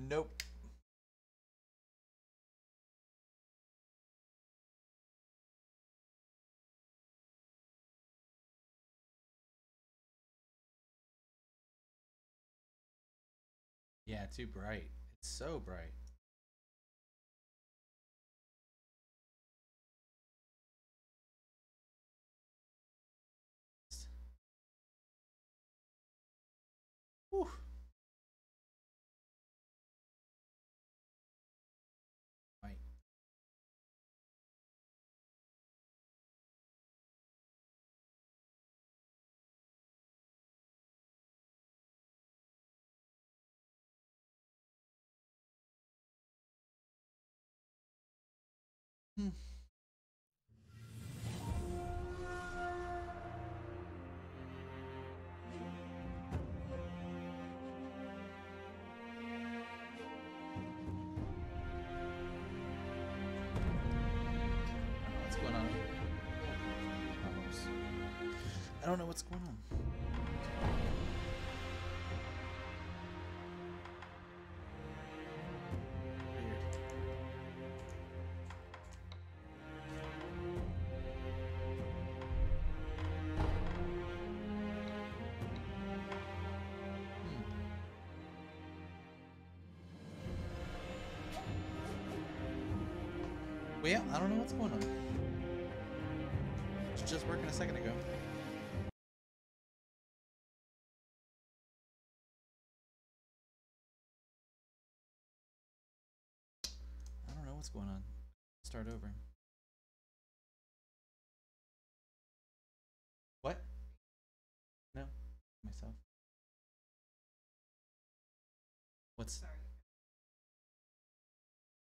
Nope. Yeah, too bright. It's so bright. Whew. Right. Hmm. What's going on? Problems. I don't know what's going on. Well, I don't know what's going on. It's just working a second ago. I don't know what's going on. Start over. What? No, myself. What's? Sorry.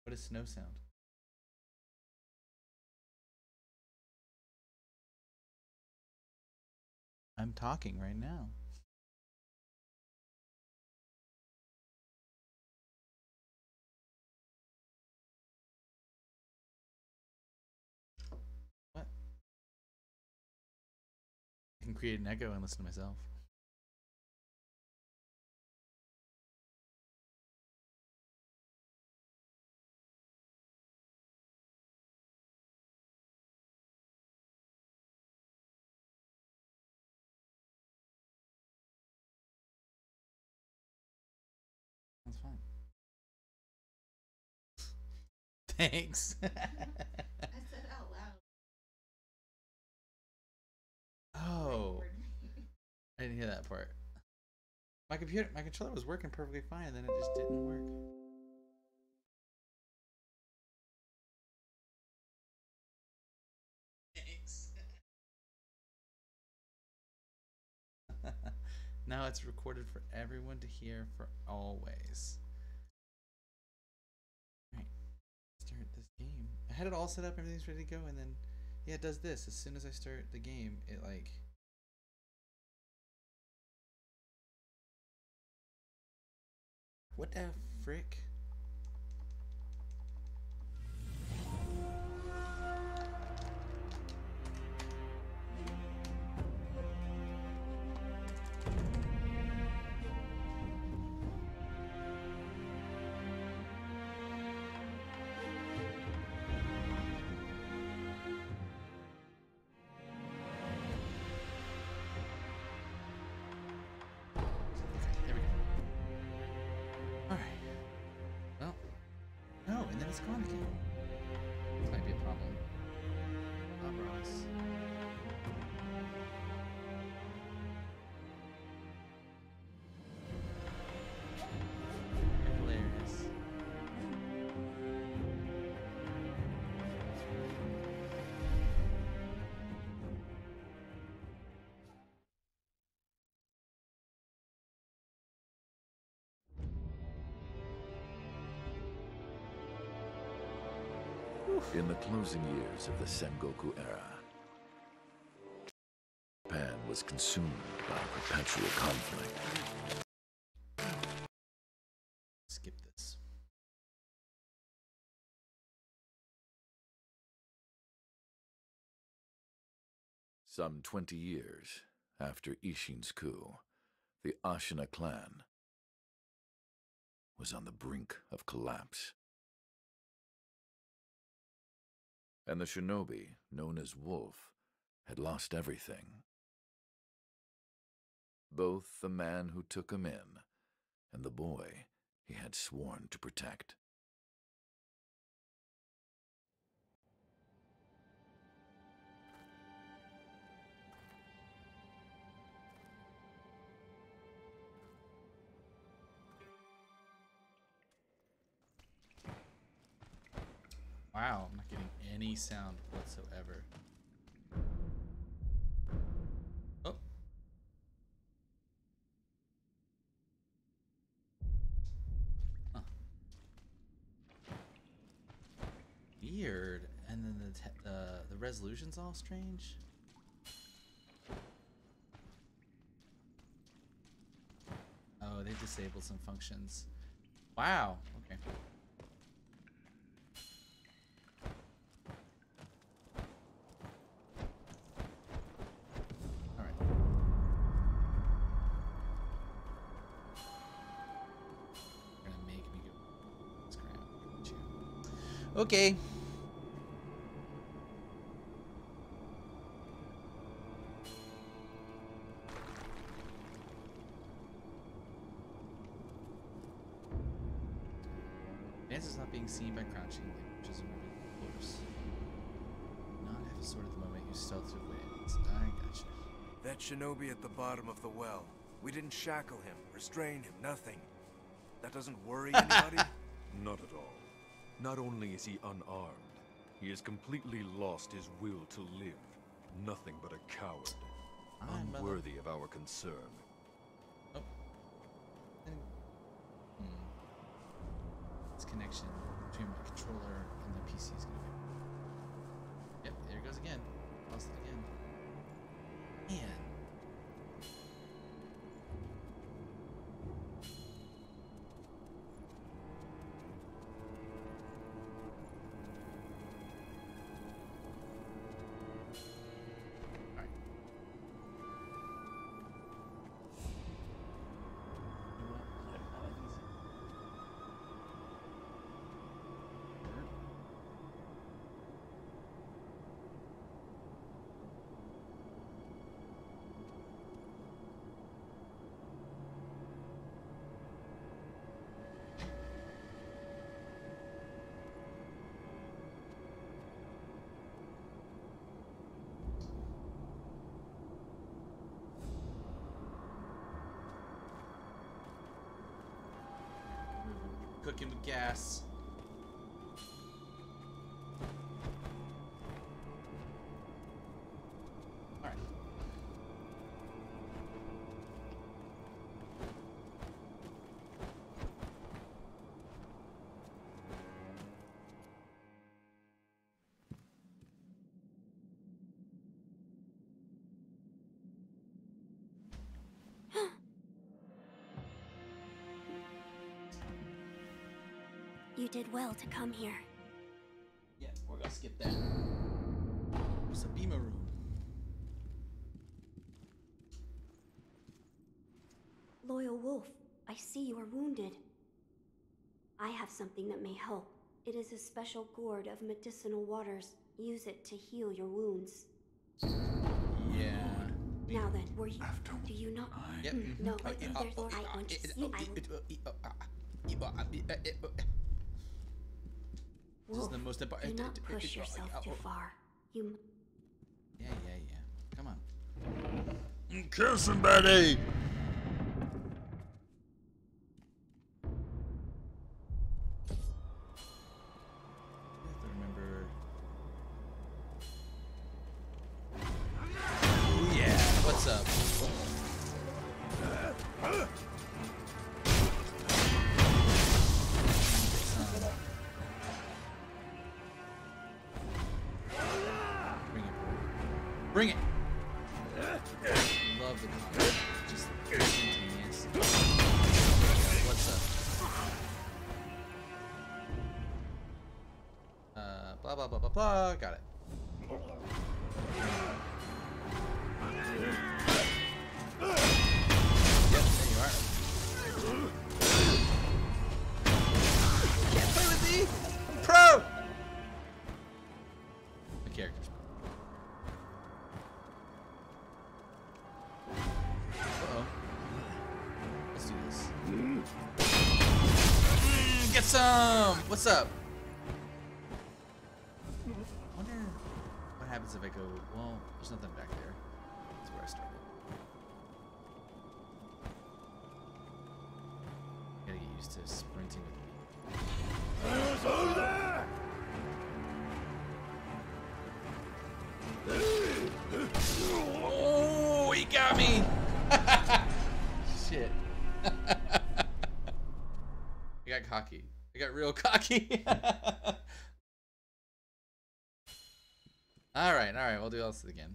What is snow sound? I'm talking right now. What? I can create an echo and listen to myself. That's fine. Thanks. I said out loud. Oh. I didn't hear that part. My controller was working perfectly fine, and then it just didn't work. Thanks. Now it's recorded for everyone to hear for always. Alright, start this game. I had it all set up, everything's ready to go, and then, yeah, it does this. As soon as I start the game, it like... What the frick? It's gone again. This might be a problem. Ross. Hilarious. In the closing years of the Sengoku era, Japan was consumed by perpetual conflict. Skip this. Some 20 years after Ishin's coup, the Ashina clan was on the brink of collapse. And the shinobi, known as Wolf, had lost everything. Both the man who took him in and the boy he had sworn to protect. Wow, I'm not getting any sound whatsoever. Oh. Huh. Weird. And then the resolution's all strange. Oh, they disabled some functions. Wow. Okay. Okay. Dance is not being seen by crouching, which is a movie course. Not have a sword at the moment, use stealth to avoid it. I gotcha. That shinobi at the bottom of the well. We didn't shackle him, restrain him, nothing. That doesn't worry anybody? Not at all. Not only is he unarmed, he has completely lost his will to live. Nothing but a coward. Unworthy of our concern. Oh. This connection between my controller and the PC is gonna be... Yep, there it goes again. Lost it again. Man. Cooking with gas. All right. You did well to come here. Yeah, we're gonna skip that. There's a beamer room. Loyal Wolf, I see you are wounded. I have something that may help. It is a special gourd of medicinal waters. Use it to heal your wounds. Yeah. Now then, were you... Do you not... Yep. No, therefore I want to see... This is the most important. Do not push yourself too far. You... Yeah. Come on. Kill somebody! Remember. Oh yeah, what's up? Bring it. Love the combat. Just instantaneous. What's up? Blah blah blah blah blah. Got it. Yep, there you are. Get some! What's up? I wonder what happens if I go... Well, there's nothing back there. That's where I started. Gotta get used to sprinting with me. Oh, he got me! Shit. I got cocky. I got real cocky. Alright, we'll do this again.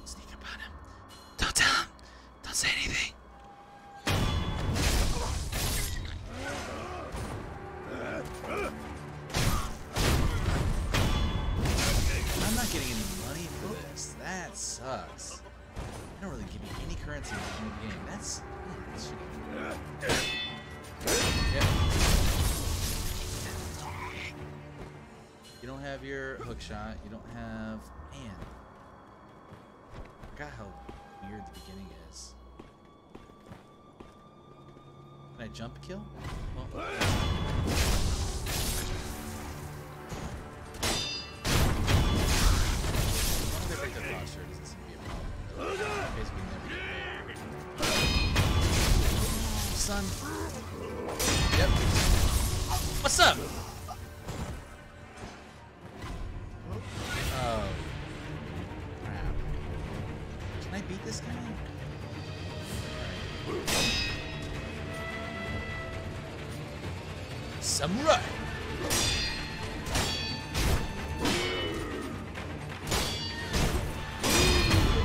Sneak up on him. Don't tell him. Don't say anything. I'm not getting any money for this. That sucks. They don't really give me any currency in the game. That's shitty. Yep. You don't have your hook shot. You don't have... Man. I forgot how weird the beginning is. Can I jump kill? Well, as long as I break the posture, it doesn't seem to be a problem. Basically never get paid. Son. Yep. What's up? Oh. Crap. Can I beat this guy? Alright. Samurai!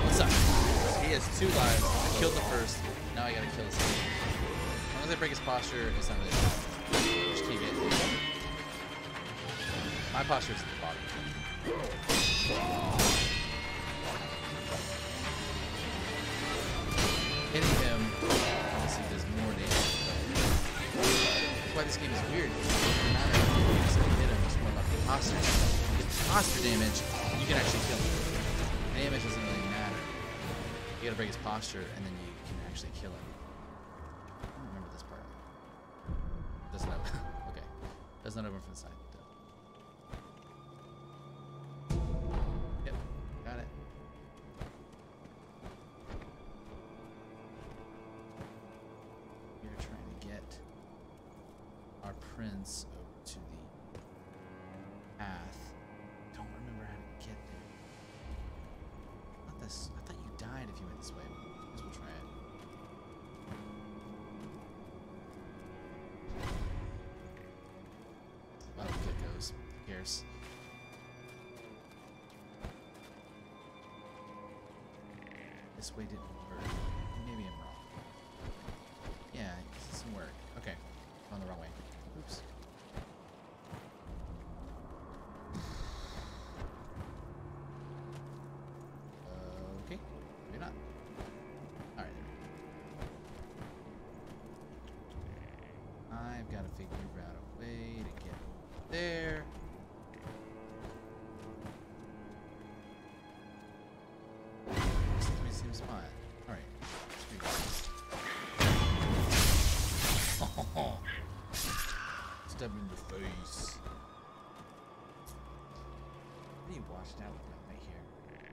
What's up? He has 2 lives. I killed the first. Now I gotta kill the second. As long as I break his posture, it's not really bad. Just keep it. My posture is at the bottom. Hitting him obviously does more damage. That's why this game is weird. It doesn't matter if you hit him, it's more about the posture. If you get posture damage, you can actually kill him. Damage doesn't really matter. You gotta break his posture and then you can actually kill him. I don't remember this part. Doesn't open. Okay. Does not open from the side. Yep. Got it. We're trying to get our prince over to the path. Don't remember how to get there. Not this. I thought you died if you went this way. I guess we'll try it. Well, it goes. Who cares? This way didn't work. Maybe I'm wrong. Yeah, this doesn't work. Okay, going the wrong way. Oops. Okay, maybe not. Alright, I've got to figure out a way to get over there. Same spot. Alright. Oh, step in the face. Pretty washed out with that right here.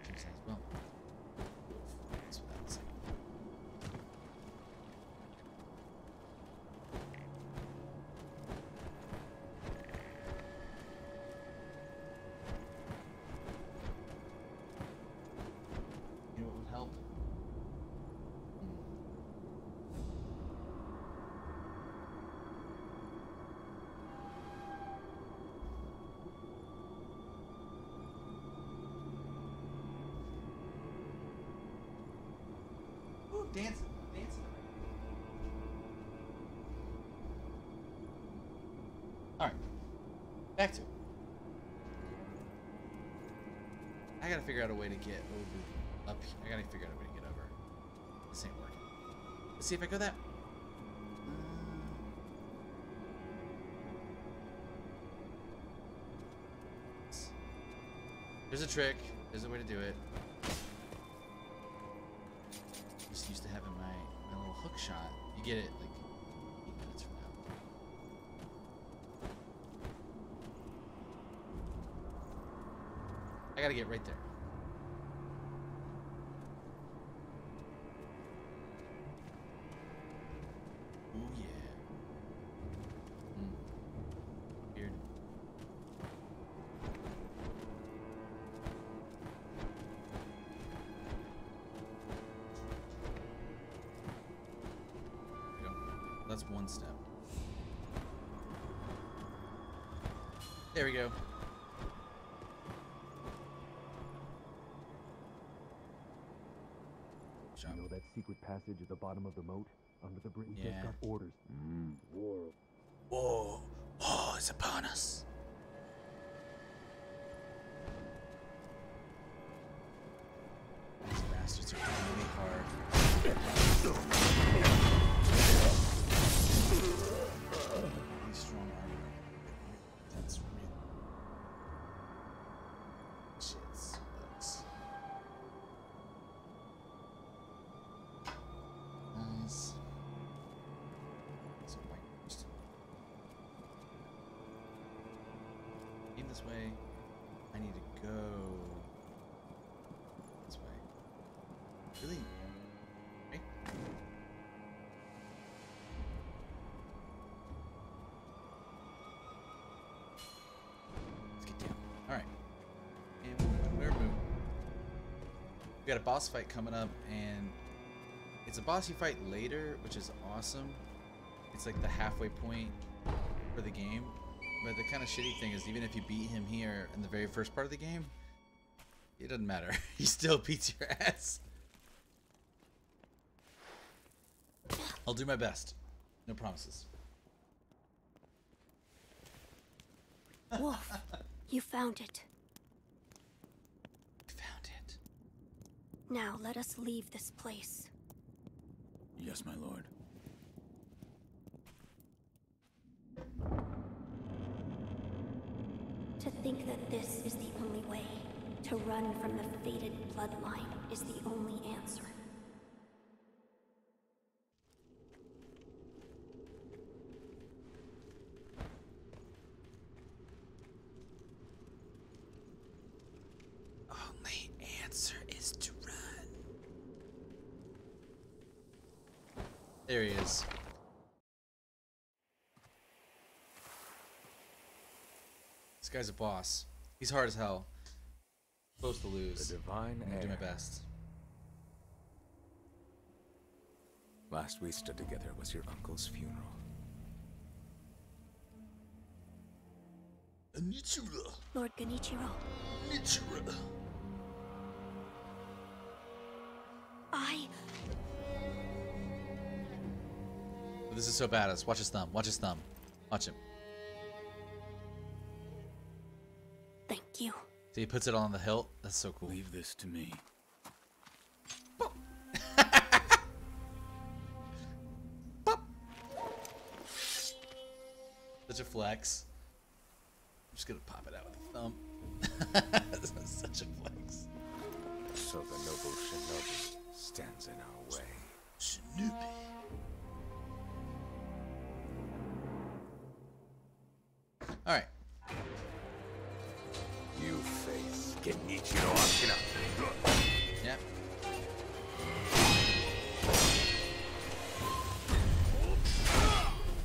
She says, well, that's what that was saying. You know what would help? Dancing. Alright. Back to it. I gotta figure out a way to get over up here. I gotta figure out a way to get over. This ain't working. Let's see if I go that. There's a trick. There's a way to do it. Just used to having my little hook shot. You get it like 8 minutes from now. I gotta get right there. Oh yeah. Weird. There we go. That's one step. There we go. You know that secret passage at the bottom of the moat? Under the bridge? We Yeah. just got orders. War. War is upon us. These bastards are really hard. Really strong armor. That's real. Shit sucks. Nice. So white first. Aim this way. I need to go this way. Really? Right? Let's get down. Alright. And we're moving. We got a boss fight coming up, and it's a boss you fight later, which is awesome. It's like the halfway point for the game. But the kind of shitty thing is, even if you beat him here in the very first part of the game, it doesn't matter. He still beats your ass. I'll do my best. No promises. Wolf, you found it. I found it. Now let us leave this place. Yes, my lord. To think that this is the only way, to run from the fated bloodline, is the only answer. Only answer is to run. There he is. This guy's a boss. He's hard as hell. Supposed to lose. The divine I'm gonna do my heir. best. Last we stood together was your uncle's funeral. Nichira. Lord Genichiro, Nichira. This is so badass. Watch his thumb. Watch his thumb. Watch him. Thank you. See, he puts it on the hilt. That's so cool. Leave this to me. Such a flex. I'm just gonna pop it out with the thumb. This is such a flex. So the noble shinobi stands in our way. Snoopy. Alright. You face Genichiro Akira. Yep.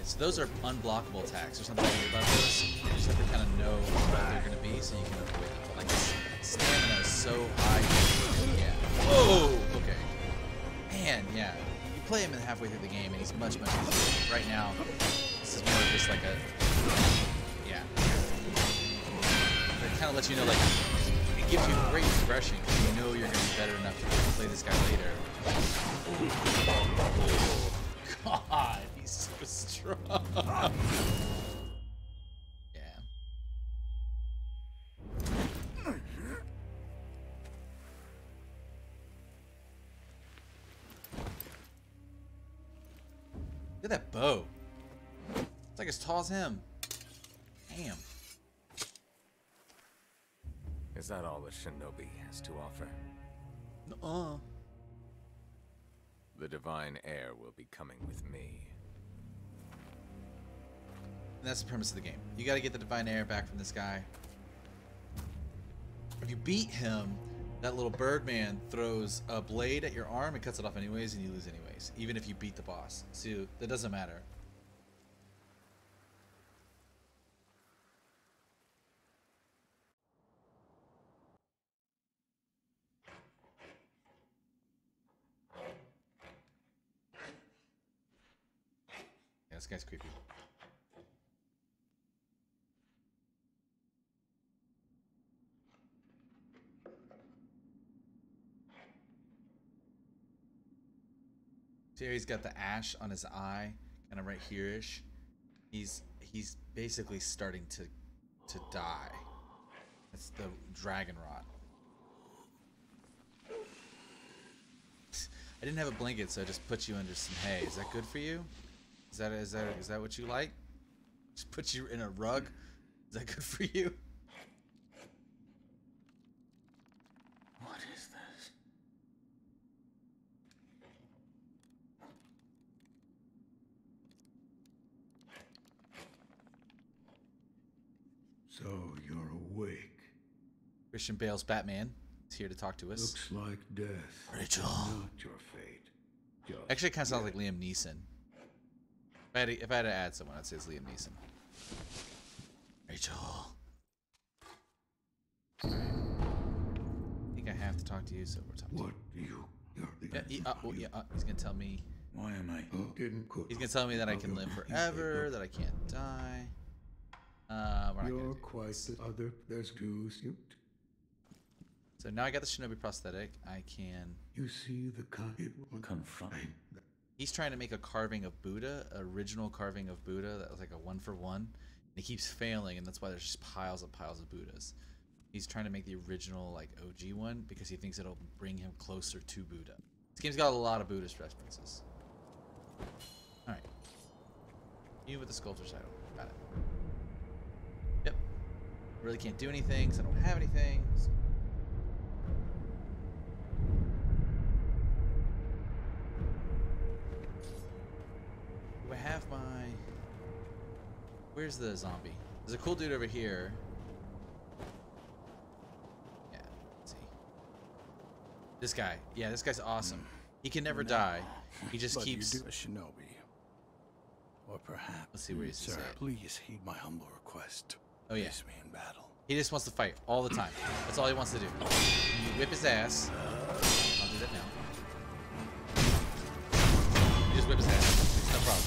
So those are unblockable attacks. There's something weird about those. You just have to kind of know what they're going to be so you can avoid them. But like, this stamina is so high. Yeah. Whoa! Okay. Man, yeah. You play him halfway through the game and he's much, much easier. Right now, this is more just like a... Yeah. But it kind of lets you know, like, it gives you great progression because you know you're going to be better enough to play this guy later. God, he's so strong. Yeah. Look at that bow. It's like as tall as him. Damn. Is that all the shinobi has to offer? Nuh-uh. The divine heir will be coming with me. And that's the premise of the game. You gotta get the divine heir back from this guy. If you beat him, that little Birdman throws a blade at your arm and cuts it off anyways, and you lose anyways, even if you beat the boss. So that doesn't matter. Yeah, this guy's creepy. See how he's got the ash on his eye, kind of right here-ish. He's basically starting to die. That's the dragon rot. I didn't have a blanket, so I just put you under some hay. Is that good for you? Is that what you like? Just put you in a rug? Is that good for you? What is this? So you're awake. Christian Bale's Batman is here to talk to us. Looks like death. Rachel. Not your fate. Just Actually, it kind of sounds like Liam Neeson. If I had to add someone, I'd say it's Liam Neeson. Rachel. Right. I think I have to talk to you, so we're talking. What do you? He's gonna tell me. Why am I? Didn't cook. He's gonna tell me that I can live forever, that I can't die. You're quite the other. There's two. So now I got the Shinobi prosthetic. I can. You see the Confront. He's trying to make a carving of Buddha, original carving of Buddha that was like a 1-for-1, and he keeps failing, and that's why there's just piles of Buddhas. He's trying to make the original like OG one because he thinks it'll bring him closer to Buddha. This game's got a lot of Buddhist references. All right, you with the sculptor's title, got it. Yep. Really can't do anything because I don't have anything. So. Do I have my... Where's the zombie? There's a cool dude over here. Yeah, let's see. This guy. Yeah, this guy's awesome. He can never die. He just keeps... You do a shinobi. Or perhaps... Let's see where he's Sir, please heed my humble request. Oh, yeah. Face me in battle. He just wants to fight all the time. That's all he wants to do. You whip his ass. I'll do that now. You just whip his ass. No problem.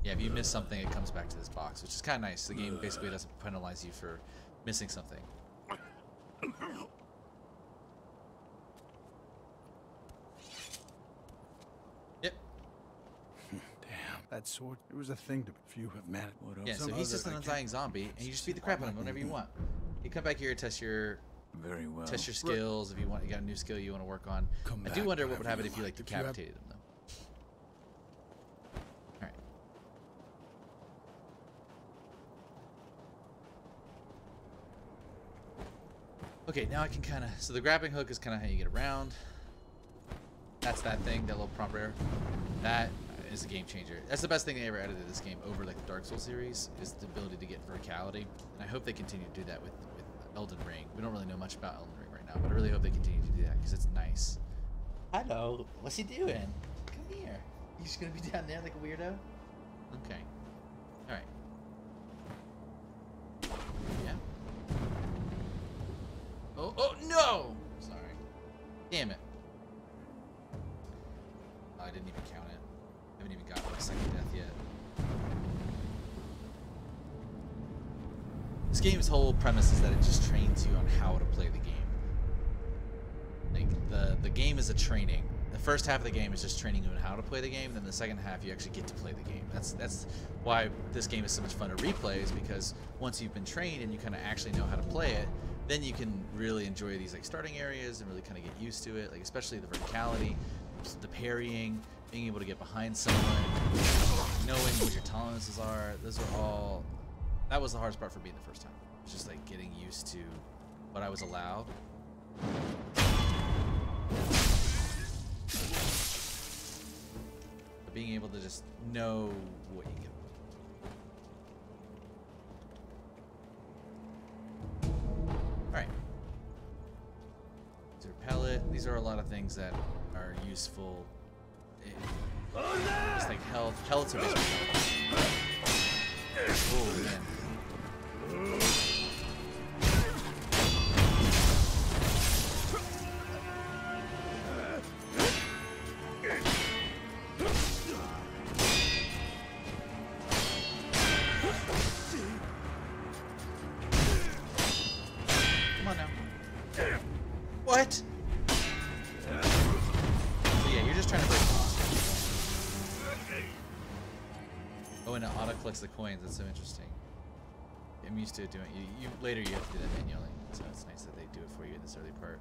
Yeah, if you miss something, it comes back to this box, which is kind of nice. The game basically doesn't penalize you for missing something. Yep. Damn, that sword, it was a thing to few have managed. Yeah, so he's just an undying zombie, and you just beat the crap out of him whenever you want. You come back here, test your skills. If you got a new skill you want to work on. I do wonder what would happen if you like decapitated him, though. All right. Okay, now I can kind of... So the grappling hook is kind of how you get around. That's that thing, that little prompt error. That is a game changer. That's the best thing they ever added to this game over like the Dark Souls series, is the ability to get verticality. And I hope they continue to do that with Elden Ring. We don't really know much about Elden Ring right now, but I really hope they continue to do that because it's nice. Hello, what's he doing? Come here. You just gonna be down there like a weirdo? Okay. Alright. Yeah. Oh no! Sorry. Damn it. Oh, I didn't even count it. I haven't even got my second death yet. This game's whole premise is that it just trains you on how to play the game. Like, the game is a training. The first half of the game is just training you on how to play the game, then the second half you actually get to play the game. That's why this game is so much fun to replay, is because once you've been trained and you kind of actually know how to play it, then you can really enjoy these like starting areas and really kind of get used to it, like especially the verticality, the parrying, being able to get behind someone, knowing what your tolerances are. Those are all... That was the hardest part for me the first time. It was just like getting used to what I was allowed. But being able to just know what you get. Alright. These are pellet. These are a lot of things that are useful. Just like health. Pellets are basically health. Oh, man. Come on now. What? So yeah, you're just trying to break them. Oh, and it auto collects the coins. That's so interesting. I'm used to doing. You later you have to do that manually, so it's nice that they do it for you in this early part.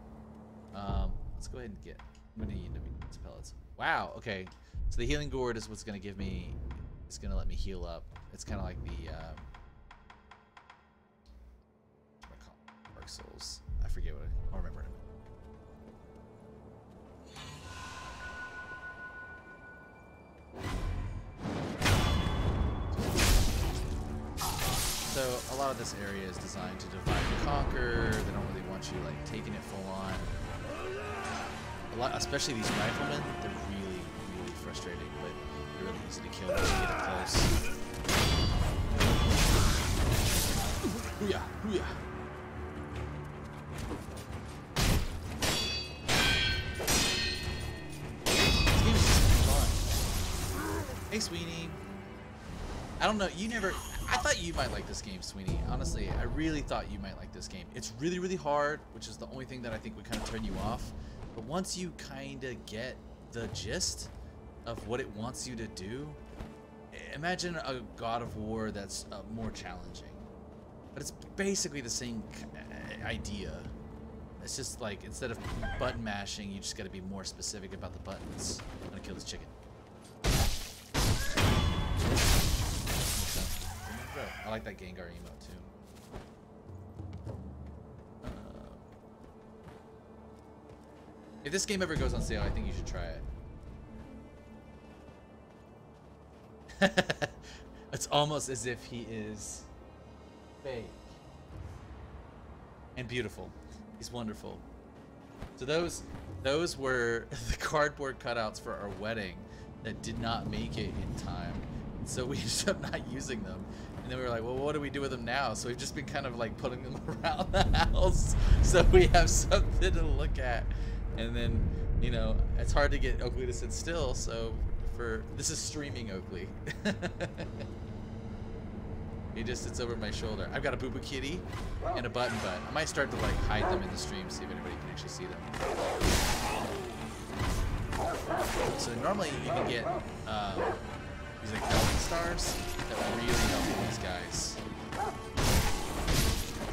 Let's go ahead and get. I'm gonna need these pellets. Wow. Okay. So the healing gourd is what's gonna give me. It's gonna let me heal up. It's kind of like the. What do I call it? Dark Souls. I forget what. I'll remember it. So a lot of this area is designed to divide and conquer. They don't really want you like taking it full on. A lot, especially these riflemen, they're really, really frustrating, but they're really easy to kill once you get up close. Hoo-yah, hoo-yah. This game is just fun. Hey, Sweeney. I don't know. You never. I thought you might like this game, Sweeney. Honestly, I really thought you might like this game. It's really, really hard, which is the only thing that I think would kind of turn you off. But once you kind of get the gist of what it wants you to do, imagine a God of War that's more challenging. But it's basically the same idea. It's just like, instead of button mashing, you just got to be more specific about the buttons. I'm going to kill this chicken. I like that Gengar emote too. If this game ever goes on sale, I think you should try it. It's almost as if he is fake and beautiful. He's wonderful. So those were the cardboard cutouts for our wedding that did not make it in time. So we ended up not using them. And then we were like, well, what do we do with them now? So we've just been kind of like putting them around the house so we have something to look at. And then, you know, it's hard to get Oakley to sit still. So this is streaming Oakley. He just sits over my shoulder. I've got a Boo Boo Kitty and a Button Butt. I might start to like hide them in the stream, see if anybody can actually see them. So normally you can get these like health stars that really help these guys.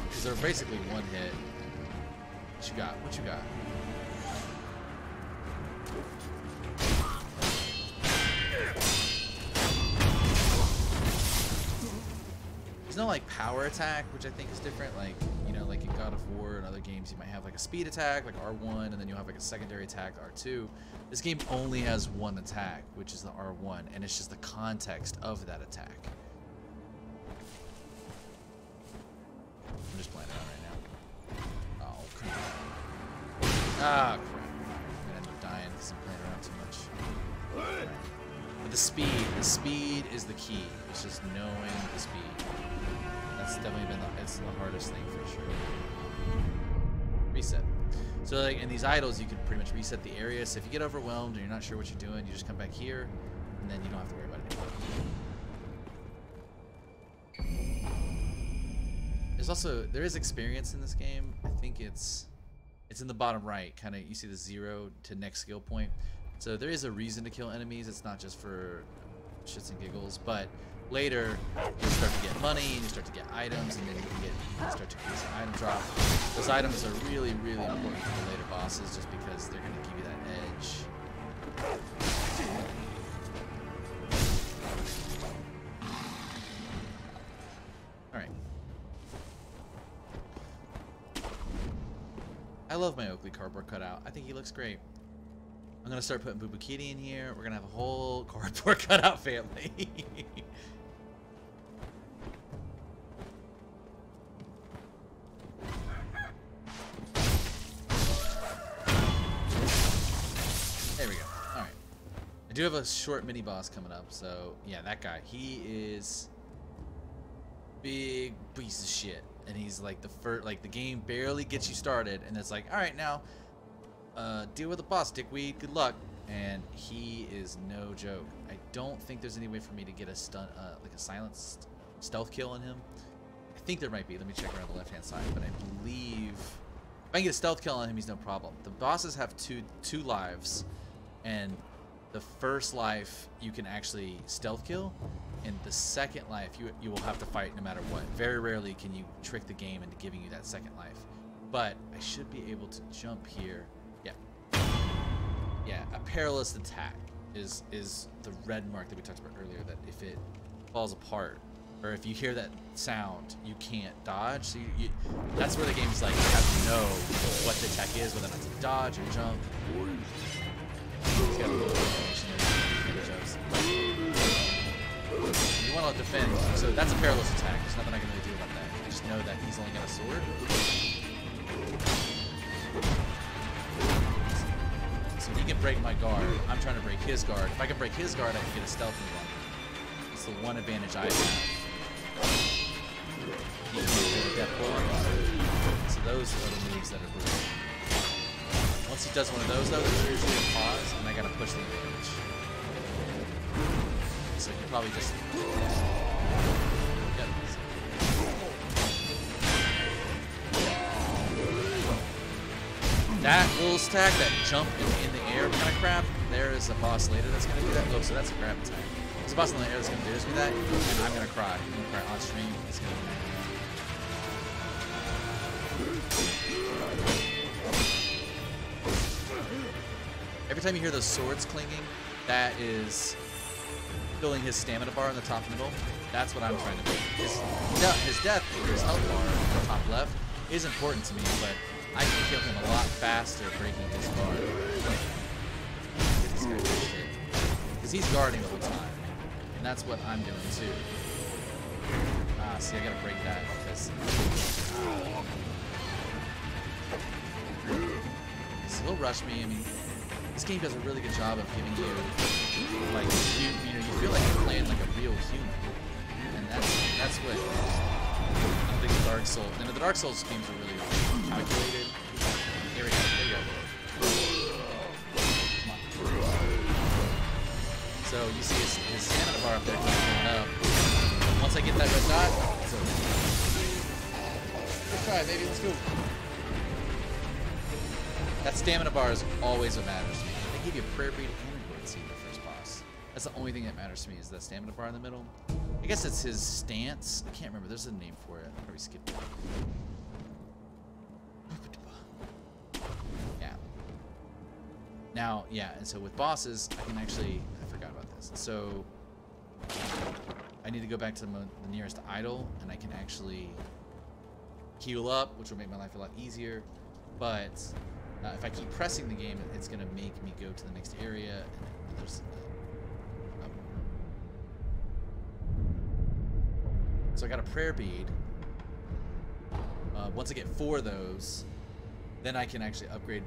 Because they're basically one hit. What you got? What you got? There's no like power attack, which I think is different. Like, you know, like in God of War and other games, you might have like a speed attack, like R1, and then you'll have like a secondary attack, R2. This game only has one attack, which is the R1, and it's just the context of that attack. I'm just playing around right now. Oh, come on. Ah, crap. I'm gonna end up dying because I'm playing around too much. Right. But the speed is the key. It's just knowing the speed. That's definitely been it's the hardest thing for sure. Reset. So like in these idols, you can pretty much reset the area. So if you get overwhelmed and you're not sure what you're doing, you just come back here, and then you don't have to worry about it anymore. There is experience in this game. I think it's in the bottom right. Kind of, you see the 0 to next skill point. So there is a reason to kill enemies. It's not just for shits and giggles, but later you start to get money and you start to get items, and then you start to increase the item drop. Those items are really, really important for the later bosses, just because they're going to give you that edge. All right. I love my Oakley cardboard cutout. I think he looks great. I'm gonna start putting Boo Kitty in here. We're gonna have a whole cardboard cutout family. There we go. Alright. I do have a short mini boss coming up, so yeah, that guy. He is big piece of shit. And he's like the first, like the game barely gets you started, and it's like, alright, now deal with the boss, dickweed, good luck. And he is no joke. I don't think there's any way for me to get a stun, like a silenced stealth kill on him. I think there might be. Let me check around the left hand side, but I believe if I can get a stealth kill on him, he's no problem. The bosses have two lives, and the first life you can actually stealth kill, and the second life you will have to fight no matter what. Very rarely can you trick the game into giving you that second life, but I should be able to jump here. Yeah, a perilous attack is the red mark that we talked about earlier, that if it falls apart or if you hear that sound, you can't dodge. So that's where the game's like, you have to know what the tech is, whether that's a dodge or jump. He's got a little animation there. You want to defend, so that's a perilous attack. There's nothing I can really do about that. I just know that he's only got a sword. So he can break my guard. I'm trying to break his guard. If I can break his guard, I can get a stealth move on him. It's the one advantage I have. He can't do a death blow. So those are the moves that are brutal. Once he does one of those, though, there's usually a pause, and I gotta push the advantage. So you probably just. Yep. That little stack, that jump in the air kind of crap, there is a boss later that's going to do that. Oh, so that's a grab attack. There's a boss in the air that's going to do that, and I'm going to cry. I'm going to cry on stream. It's going to be every time you hear those swords clinging, that is filling his stamina bar in the top middle. That's what I'm trying to do. His death, his health bar in the top left, is important to me, but I can kill him a lot faster breaking his guard. Because he's guarding the whole time. And that's what I'm doing too. See, I gotta break that because so he'll rush me. I mean, this game does a really good job of giving you, like, you know, you feel like you're playing like a real human. And that's what I think the Dark Souls, and the Dark Souls games are really calculated. Here we go, there we go. Come on. So you see his stamina bar up there going up. Once I get that red dot, it's over. Good try, baby, let's go. That stamina bar is always what matters to me. They give you a prayer bead and a gourd seed in the first boss. That's the only thing that matters to me, is that stamina bar in the middle. I guess it's his stance. I can't remember. There's a name for it. I probably skipped it. Yeah. Now, yeah, and so with bosses, I can actually... I forgot about this. So, I need to go back to the nearest idol, and I can actually heal up, which will make my life a lot easier. But if I keep pressing the game, it's going to make me go to the next area. And there's... So I got a prayer bead. Once I get 4 of those, then I can actually upgrade.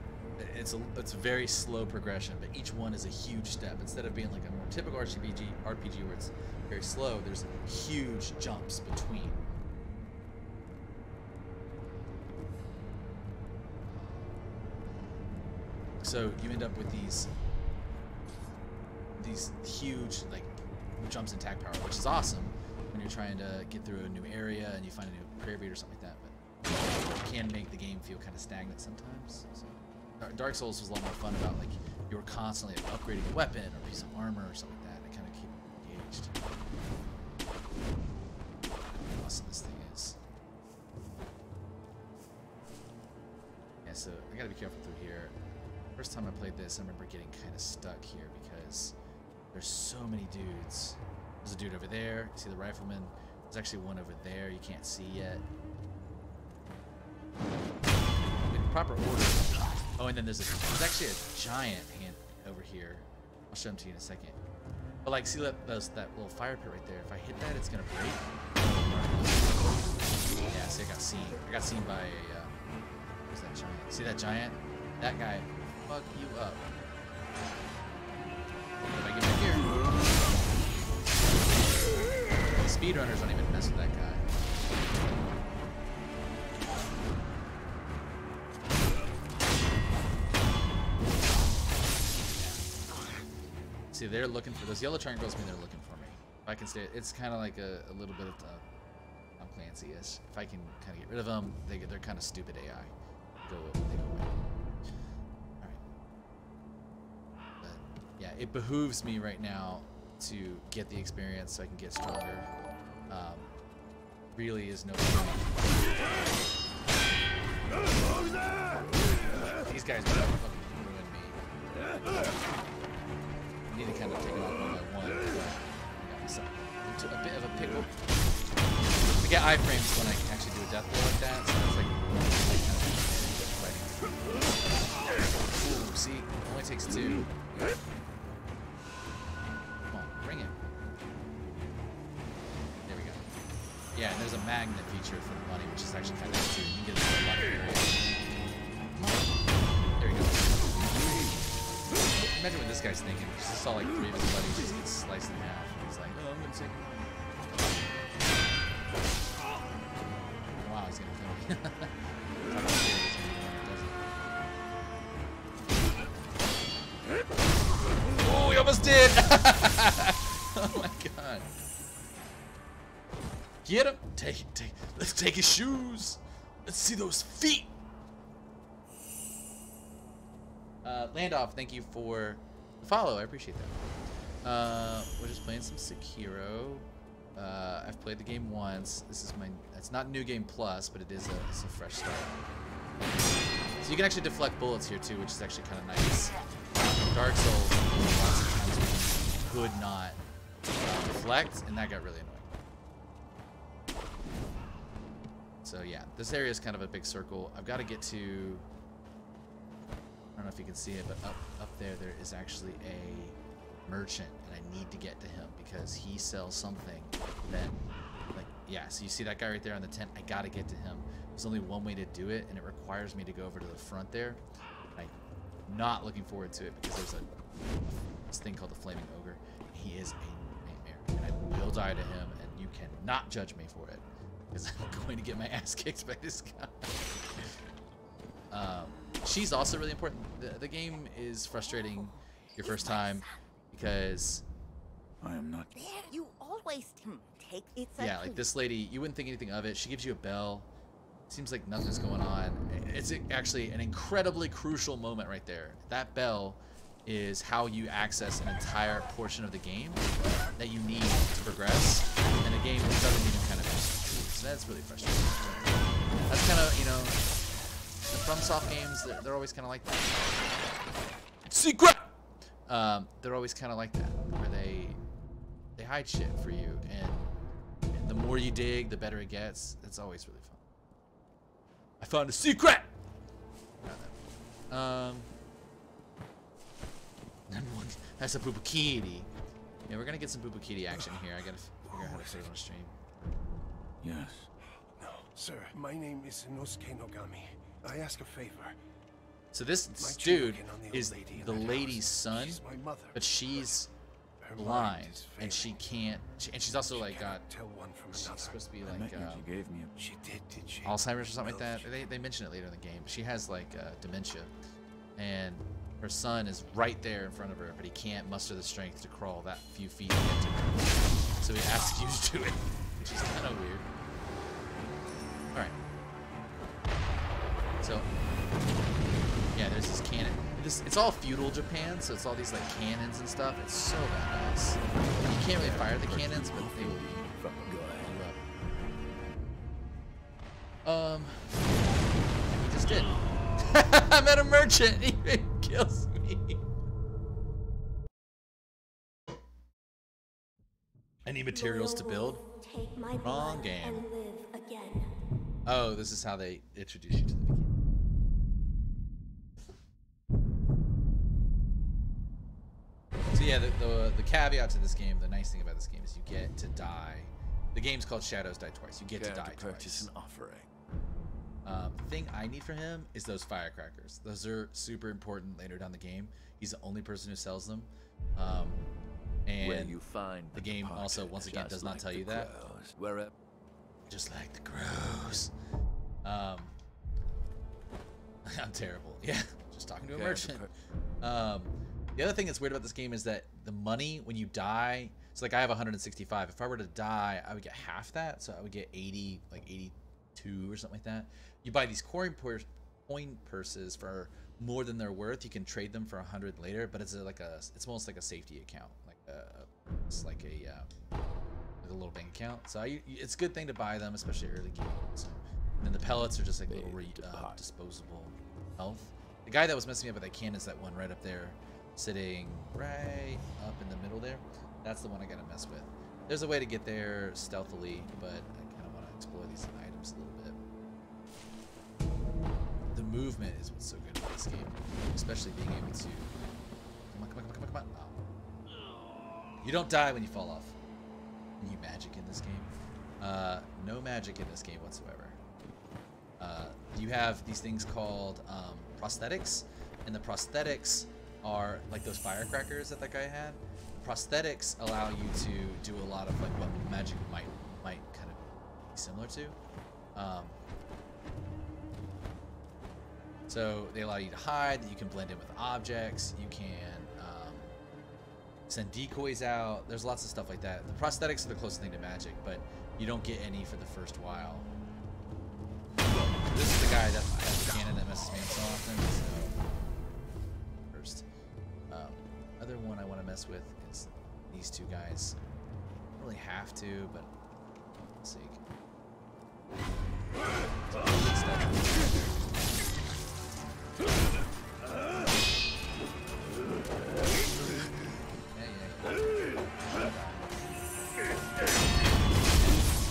It's a very slow progression, but each one is a huge step. Instead of being like a more typical RPG where it's very slow, there's huge jumps between. So you end up with these huge like jumps in attack power, which is awesome when you're trying to get through a new area and you find a new prayer bead or something like that, but it can make the game feel kind of stagnant sometimes. So Dark Souls was a lot more fun about, like, you were constantly upgrading a weapon or a piece of armor or something like that. It kind of keep engaged. How awesome this thing is. Yeah, so I gotta be careful through here. First time I played this, I remember getting kind of stuck here because there's so many dudes. There's a dude over there. You see the rifleman? There's actually one over there you can't see yet. In proper order. Oh, and then there's actually a giant over here. I'll show them to you in a second. But like, see that little fire pit right there? If I hit that, it's gonna break. Yeah, see, I got seen. I got seen by a, who's that giant? See that giant? That guy, fuck you up. If I get back here, the speedrunners don't even mess with that guy. See, they're looking for those yellow triangles. Mean they're looking for me. If I can stay, it's kind of like a little bit of Tom Clancy-ish. If I can kind of get rid of them, they're kind of stupid AI. They go away. All right. But yeah, it behooves me right now to get the experience so I can get stronger. Really is no point. These guys are fucking ruin me. I need to kind of take them out one by one. I got myself into a bit of a pickle. I get iframes when I can actually do a death blow like that, so it's like fighting. Ooh, see, it only takes 2. Come on, bring it. There we go. Yeah, and there's a magnet feature for the money, which is actually kind of nice too. You can get it for a lot of areas. There we go. Imagine what this guy's thinking. He just saw like 3 of his buddies just get sliced in half. He's like, oh, I'm gonna take him. Wow, he's gonna kill me. Oh, he almost did! Oh my god. Get him! Let's take his shoes! Let's see those feet! Landoff, thank you for the follow. I appreciate that. We're just playing some Sekiro. I've played the game once. This is it's not New Game Plus, but it's a fresh start. So you can actually deflect bullets here too, which is actually kind of nice. Dark Souls, lots of times we could not deflect, and that got really annoying. So yeah, this area is kind of a big circle. I've got to get to, I don't know if you can see it, but up there is actually a merchant, and I need to get to him because he sells something that, like, yeah, so you see that guy right there on the tent? I gotta get to him. There's only one way to do it, and it requires me to go over to the front there. I'm not looking forward to it because there's this thing called the Flaming Ogre. He is a nightmare, and I will die to him, and you cannot judge me for it because I'm going to get my ass kicked by this guy. She's also really important. The game is frustrating your first time because I am not. You always take it. Yeah, like this lady, you wouldn't think anything of it. She gives you a bell. Seems like nothing's going on. It's actually an incredibly crucial moment right there. That bell is how you access an entire portion of the game that you need to progress, and the game doesn't even kind of. So that's really frustrating. That's kind of, you know, the FromSoft games, they're always kind of like that. Secret! They're always kind of like that, where they hide shit for you, and the more you dig, the better it gets. It's always really fun. I found a secret! That's a Bubukiri. Yeah, we're gonna get some Bubukiri action here. I gotta figure out how to say it on stream. Yes. No, sir. My name is Inosuke Nogami. I ask a favor. So this dude is the lady's son, but she's blind and she can't. And she's also like got. She's supposed to be like Alzheimer's or something like that. They mention it later in the game. She has like dementia, and her son is right there in front of her, but he can't muster the strength to crawl that few feet to get to her. So he asks you to do it, which is kind of weird. All right. So, yeah, there's this cannon. It's all feudal Japan, so it's all these like cannons and stuff. It's so badass. You can't really fire the cannons, but they will blow you up. He just did. I met a merchant. He kills me. I need materials to build. Wrong game. Oh, this is how they introduce you to the beginning. yeah, the caveat to this game, the nice thing about this game is you get to die. The game's called Shadows Die Twice. You get to die purchase twice. an offering. The thing I need for him is those firecrackers. Those are super important later down the game. He's the only person who sells them. And Where you find the game also, once again, does not tell you that. Where Just like the crows. I'm terrible. Yeah, just talking to a merchant. The other thing that's weird about this game is that the money when you die, so like I have 165. If I were to die, I would get half that, so I would get 80, like 82 or something like that. You buy these coin purses for more than they're worth. You can trade them for 100 later, but it's almost like a safety account, it's like a little bank account. So it's a good thing to buy them, especially early game. So, and then the pellets are just like little disposable health. The guy that was messing me up with that can is that one right up there, sitting right up in the middle there. That's the one I gotta mess with. There's a way to get there stealthily, but I kind of want to explore these items a little bit. The movement is what's so good about this game, especially being able to. Come on. Oh. You don't die when you fall off. Any magic in this game? No magic in this game whatsoever. You have these things called prosthetics, and the prosthetics are like those firecrackers that guy had. The prosthetics allow you to do a lot of like what magic might kind of be similar to. So they allow you to hide, that you can blend in with objects, you can send decoys out. There's lots of stuff like that. The prosthetics are the closest thing to magic, but you don't get any for the first while. This is the guy that has the cannon that messes me up so often. So first, other one I want to mess with is these two guys. I don't really have to, but for the sake.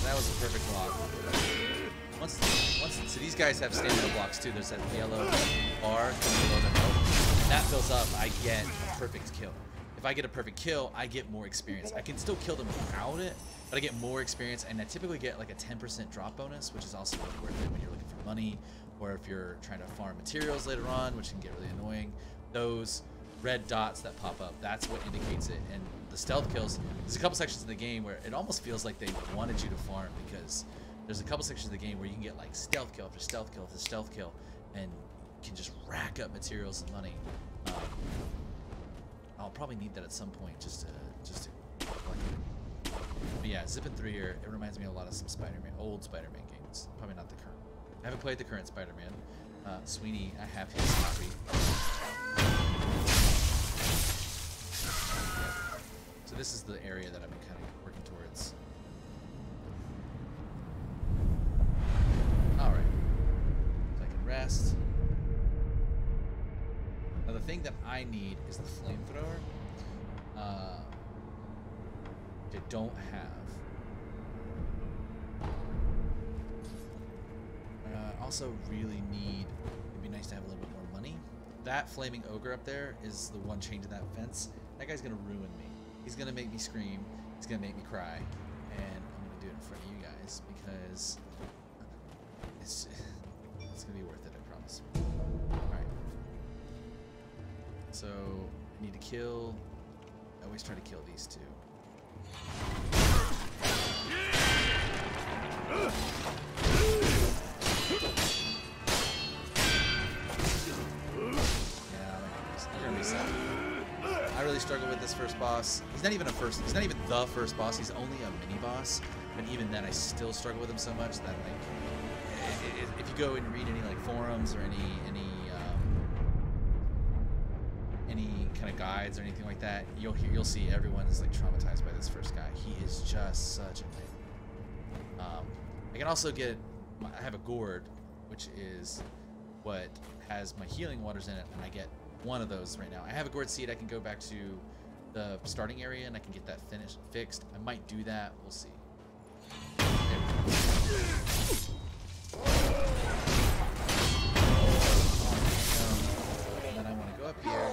That was a perfect block. So these guys have stamina blocks too. There's that yellow bar below the health. That fills up, I get a perfect kill. If I get a perfect kill, I get more experience. I can still kill them without it, but I get more experience, and I typically get like a 10% drop bonus, which is also really worth it when you're looking for money, or if you're trying to farm materials later on, which can get really annoying. Those red dots that pop up, that's what indicates it. And the stealth kills, there's a couple sections in the game where it almost feels like they wanted you to farm, because there's a couple sections of the game where you can get like stealth kill after stealth kill after stealth kill, and you can just rack up materials and money. I'll probably need that at some point just to collect it. But yeah, zipping through here, it reminds me a lot of some old Spider-Man games. Probably not the current. I haven't played the current Spider-Man. Sweeney, I have his copy. So this is the area that I've been kind of working towards. Alright. So I can rest. Now the thing that I need is the flamethrower. Which I don't have. Also really need, it'd be nice to have a little bit more money. That flaming ogre up there is the one chained to that fence. That guy's gonna ruin me. He's gonna make me scream. He's gonna make me cry. And I'm gonna do it in front of you guys because it's gonna be worth it, I promise. Alright. So I need to kill, I always try to kill these two. I really struggle with this first boss. He's not even the first boss. He's only a mini boss, but even then I still struggle with him so much that like if you go and read any like forums or any kind of guides or anything like that, you'll see everyone is like traumatized by this first guy. He is just such a thing. I can also I have a gourd, which is what has my healing waters in it, and I get one of those right now. I have a gourd seed. I can go back to the starting area and I can get that fixed. I might do that. We'll see. And then I want to go up here.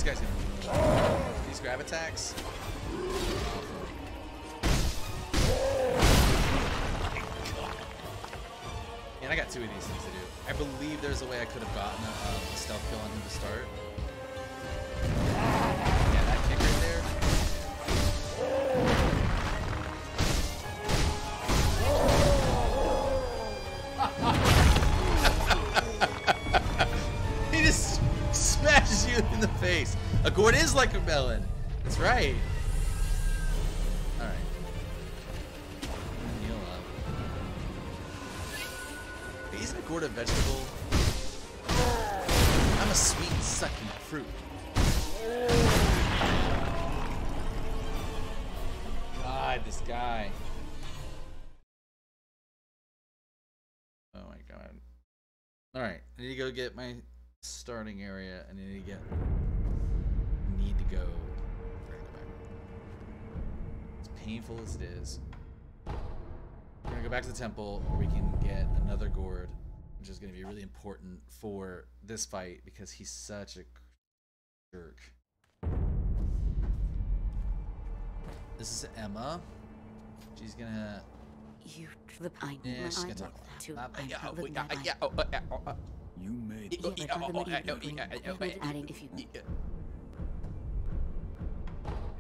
This guy's gonna these grab attacks. And I got 2 of these things to do. I believe there's a way I could have gotten a stealth kill on him to start. Yeah, that kick right there. He just smashes you in the face. A gourd is like a melon. That's right. Alright. Heal up. Isn't a gourd a vegetable? I'm a sweet, sucking fruit. God, this guy. Oh my god. Alright, I need to go get my starting area. I need to go. As painful as it is, we're gonna go back to the temple where we can get another gourd, which is gonna be really important for this fight because he's such a jerk. This is Emma. She's gonna. You trip. I Yeah, she's gonna talk. You made adding if you.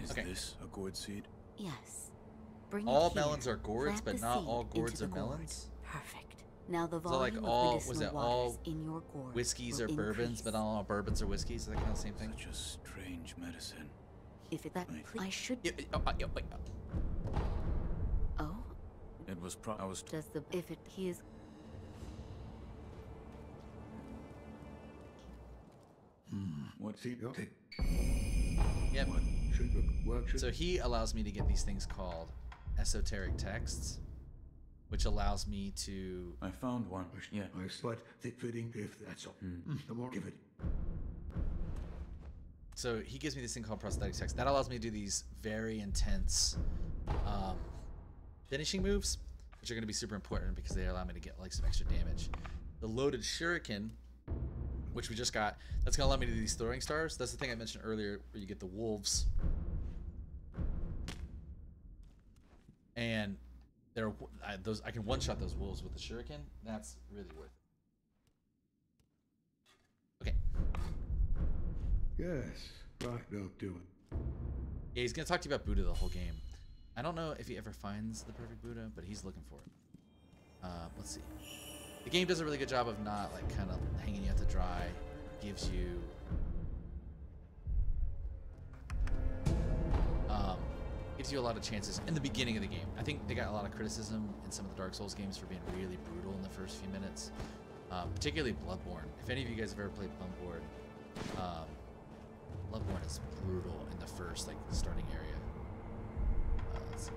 Is this a gourd seed? Yes. Bring All it melons here. are gourds, Plant but the not seed all into gourds the are gourd. melons. Perfect. Now the So volume like of all medicinal was it waters all in your gourd whiskeys will are bourbons, increase. but not all bourbons are whiskeys? Is that kind of the same thing? Such a strange medicine. If it that I should. Oh, It was I was does the if it he is what seed? Okay. Yep. What should work? Should So he allows me to get these things called esoteric texts, which allows me to. I found one. Yeah. I spot the fitting if that's all. The more give it. So he gives me this thing called prosthetic text that allows me to do these very intense finishing moves, which are going to be super important because they allow me to get like some extra damage. The loaded shuriken, which we just got, that's going to allow me to do these throwing stars. That's the thing I mentioned earlier where you get the wolves. And they're those I can one-shot those wolves with the shuriken. That's really worth it. Okay. Yes. Right. They'll do it. Yeah, he's going to talk to you about Buddha the whole game. I don't know if he ever finds the perfect Buddha, but he's looking for it. Let's see. The game does a really good job of not like kind of hanging you out to dry. Gives you a lot of chances in the beginning of the game. I think they got a lot of criticism in some of the Dark Souls games for being really brutal in the first few minutes, particularly Bloodborne. If any of you guys have ever played Bloodborne, Bloodborne is brutal in the first like starting area. Let's see.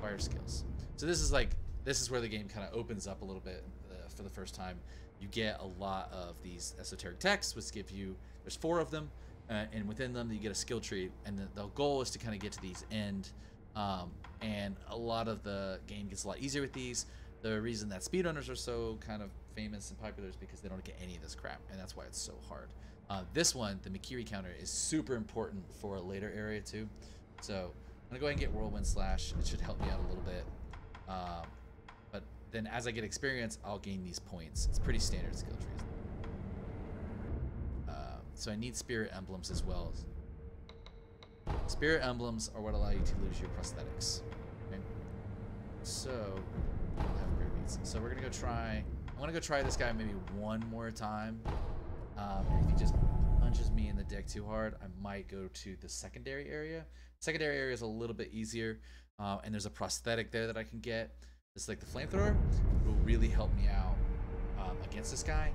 Fire skills. So this is where the game kind of opens up a little bit for the first time. You get a lot of these esoteric texts, which give you, there's 4 of them, and within them you get a skill tree, and the goal is to kind of get to these end, and a lot of the game gets a lot easier with these. The reason that speedrunners are so kind of famous and popular is because they don't get any of this crap, and that's why it's so hard. This one, the Mikiri counter, is super important for a later area too. So I'm gonna go ahead and get Whirlwind Slash. It should help me out a little bit. But then as I get experience, I'll gain these points. It's pretty standard skill trees. So I need Spirit Emblems as well. Spirit Emblems are what allow you to lose your prosthetics. Okay? So, I don't have great beats. So we're gonna go try. I want to go try this guy maybe one more time. And if he just punches me in the dick too hard, I might go to the secondary area. Secondary area is a little bit easier, and there's a prosthetic there that I can get. It's like the flamethrower. It will really help me out against this guy.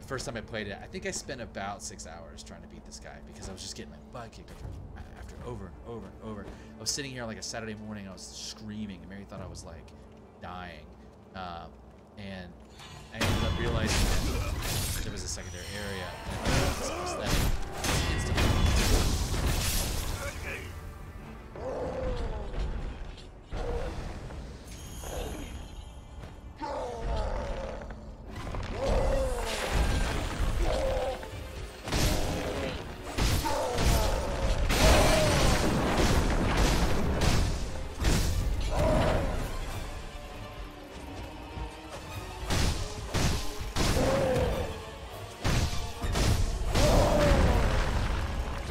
The first time I played it, I think I spent about 6 hours trying to beat this guy because I was just getting my butt kicked after over and over and over. I was sitting here like a Saturday morning, I was screaming, and Mary thought I was like dying. And I ended up realizing that there was a secondary area, and this prosthetic instantly.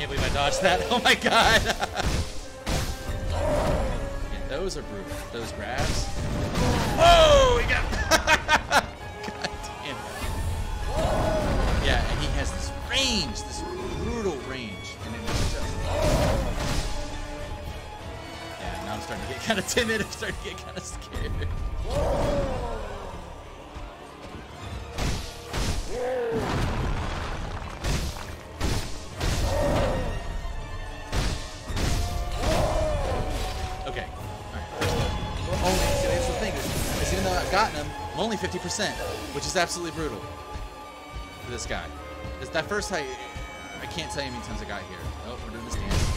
can't believe I dodged that. Oh my god. Yeah, those are brutal. Those grabs. Oh, he got. God damn it. Yeah, and he has this range, this brutal range, and it was just. Yeah, now I'm starting to get kind of timid. I'm starting to get kind of scared. Okay. Alright. That's the thing. Is even though I've gotten him, I'm only 50%, which is absolutely brutal for this guy. Because that first height, I can't tell you how many times I got here. Oh, we're doing this dance.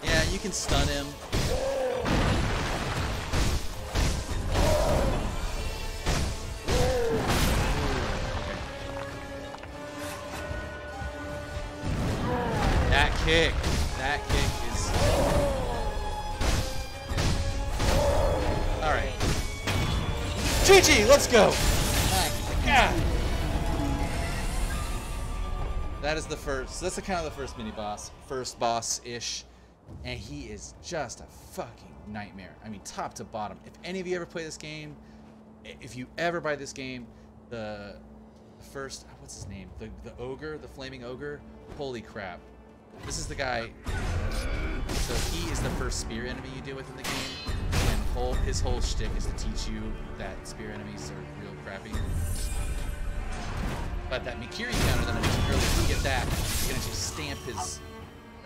Yeah, you can stun him. That kick is... Alright. GG, let's go! Yeah. That is the first, that's kind of the first mini-boss. First boss-ish. And he is just a fucking nightmare. I mean, top to bottom. If any of you ever play this game, if you ever buy this game, the first, what's his name? The ogre, the flaming ogre? Holy crap. This is the guy, so he is the first spear enemy you deal with in the game, and his whole shtick is to teach you that spear enemies are real crappy. But that Mikiri counter that I mentioned earlier, if you get that, you can actually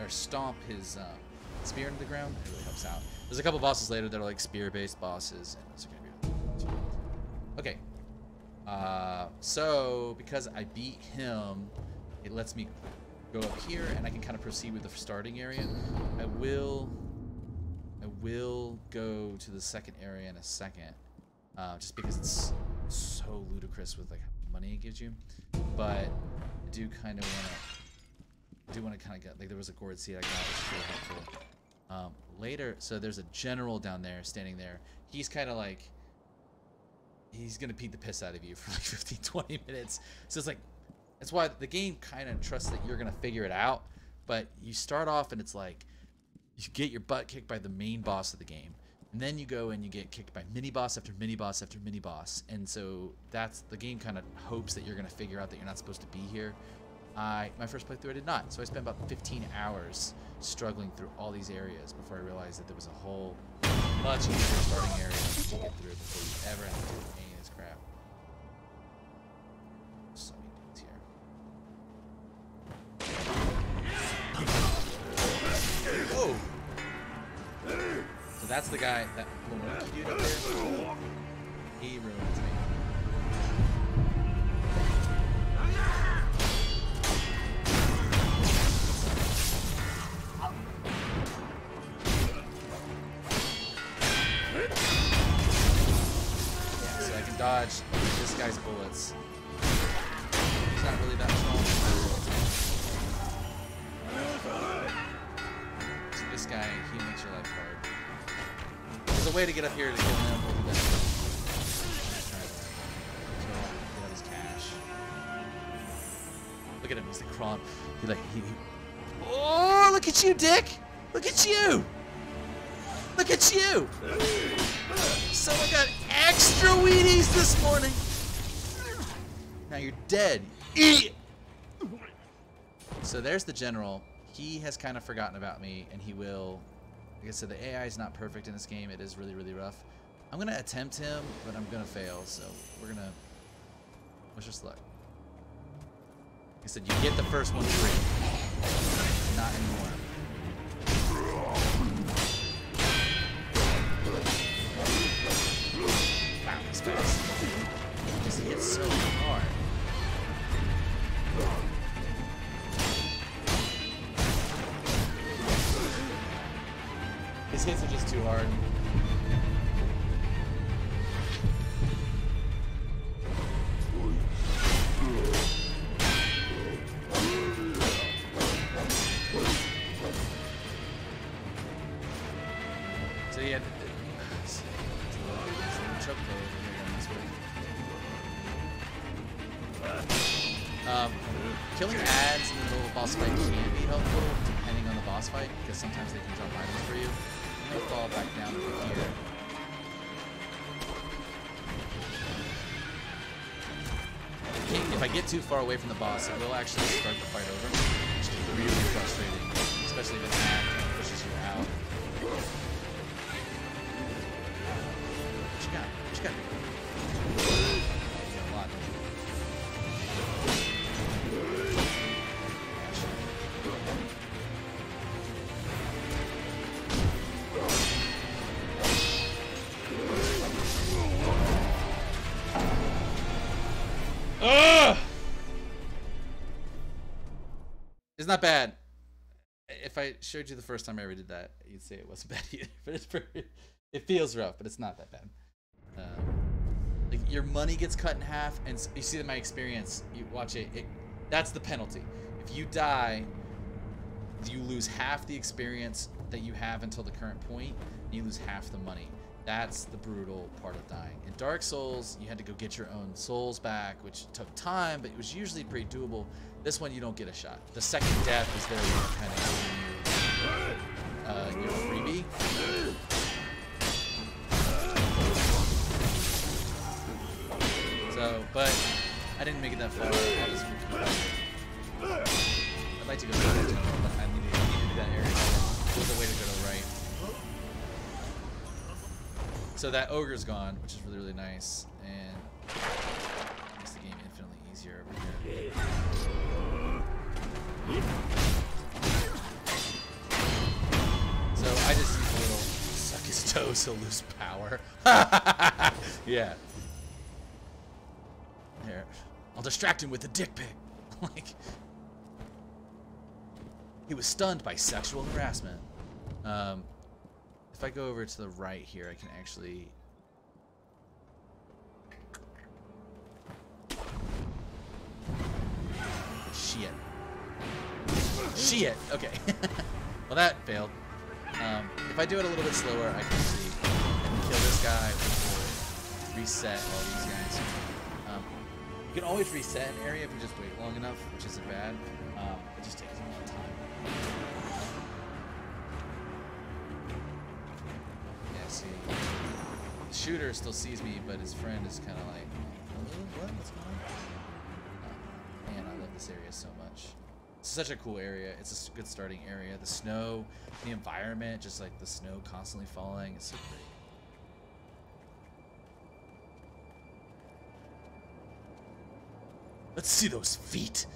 stomp his spear into the ground. It really helps out. There's a couple bosses later that are like spear-based bosses, and those are gonna be really cool. Okay. So because I beat him, it lets me go up here, and I can kind of proceed with the starting area. I will go to the second area in a second, just because it's so ludicrous with like how much money it gives you. But I do kind of want to kind of get, like, there was a gourd seed I got, which is really helpful. Later, so there's a general down there standing there. He's kind of like, he's gonna beat the piss out of you for like 15-20 minutes. So it's like, that's why the game kind of trusts that you're going to figure it out. But you start off and it's like, you get your butt kicked by the main boss of the game. And then you go and you get kicked by mini-boss after mini-boss after mini-boss. And so that's, the game kind of hopes that you're going to figure out that you're not supposed to be here. My first playthrough I did not. So I spent about 15 hours struggling through all these areas before I realized that there was a whole much easier starting area to get through before you ever have to do any of this crap. So many dudes here. Whoa! So that's the guy, that little monkey dude up there. He ruins me. Yeah, so I can dodge this guy's bullets. He's not really that strong. This guy, he makes your life hard. There's a way to get up here to kill him. We'll do that. Try that. Get out his cash. Look at him, he's like crawling. Oh, look at you, Dick! Look at you! Look at you! Someone got extra Wheaties this morning! Now you're dead. Eat! So there's the general. He has kind of forgotten about me, and he will. Like I said, the AI is not perfect in this game. It is really, really rough. I'm going to attempt him, but I'm going to fail, so we're going to wish us luck. Like I said, you get the first one free. Not anymore. Wow, he's fast. Because he hits so hard. His hits are just too hard. yeah. Chokehold. Killing ads in the middle of a boss fight can be helpful depending on the boss fight, because sometimes they can drop items for you. You may fall back down over here. If I get too far away from the boss, it will actually start the fight over, which is really frustrating, especially if an ad pushes you out. What you got? What you got? You got a lot. It's not bad. If I showed you the first time I ever did that, you'd say it wasn't bad either. But it's pretty, it feels rough, but it's not that bad. Like your money gets cut in half, and you see that my experience. You watch it. That's the penalty. If you die, you lose half the experience that you have until the current point, and you lose half the money. That's the brutal part of dying. In Dark Souls, you had to go get your own souls back, which took time, but it was usually pretty doable. This one, you don't get a shot. The second death is very kind of your freebie. So, but I didn't make it that far. I'd like to go to that general, but I needed to do that area. There's a way to go to the right. So that ogre's gone, which is really, really nice, and makes the game infinitely easier over here. So I just use a little suck his toes, he'll lose power. Yeah. Here, I'll distract him with a dick pic. Like, he was stunned by sexual harassment. If I go over to the right here, I can actually... Shit. Shit! Okay. Well, that failed. If I do it a little bit slower, I can actually kill this guy before reset all these guys. You can always reset an area if you just wait long enough, which isn't bad. It just takes a long time. See, the shooter still sees me, but his friend is kind of like, what? What's going on? Man, I love this area so much. It's such a cool area. It's a good starting area. The snow, the environment, just like the snow constantly falling. It's so great. Let's see those feet.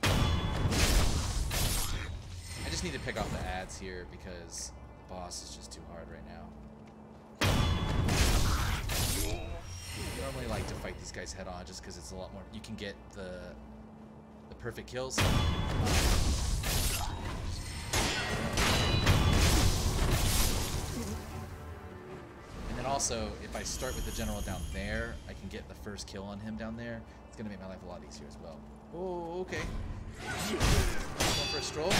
I just need to pick off the ads here because boss is just too hard right now. I normally like to fight these guys head on just because it's a lot more. You can get the perfect kills. And then also, if I start with the general down there, I can get the first kill on him down there. It's gonna make my life a lot easier as well. Oh, okay. Going for a stroll.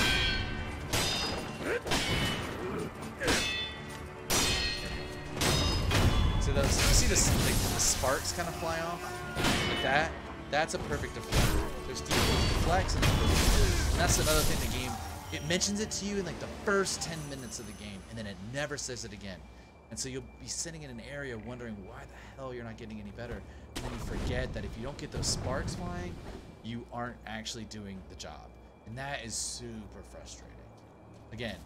So those, you see this, like, the sparks kind of fly off like that. That's a perfect deflect. There's deflects and that's another thing. The game, it mentions it to you in like the first 10 minutes of the game, and then it never says it again. And so you'll be sitting in an area wondering why the hell you're not getting any better, and then you forget that if you don't get those sparks flying, you aren't actually doing the job, and that is super frustrating. Again,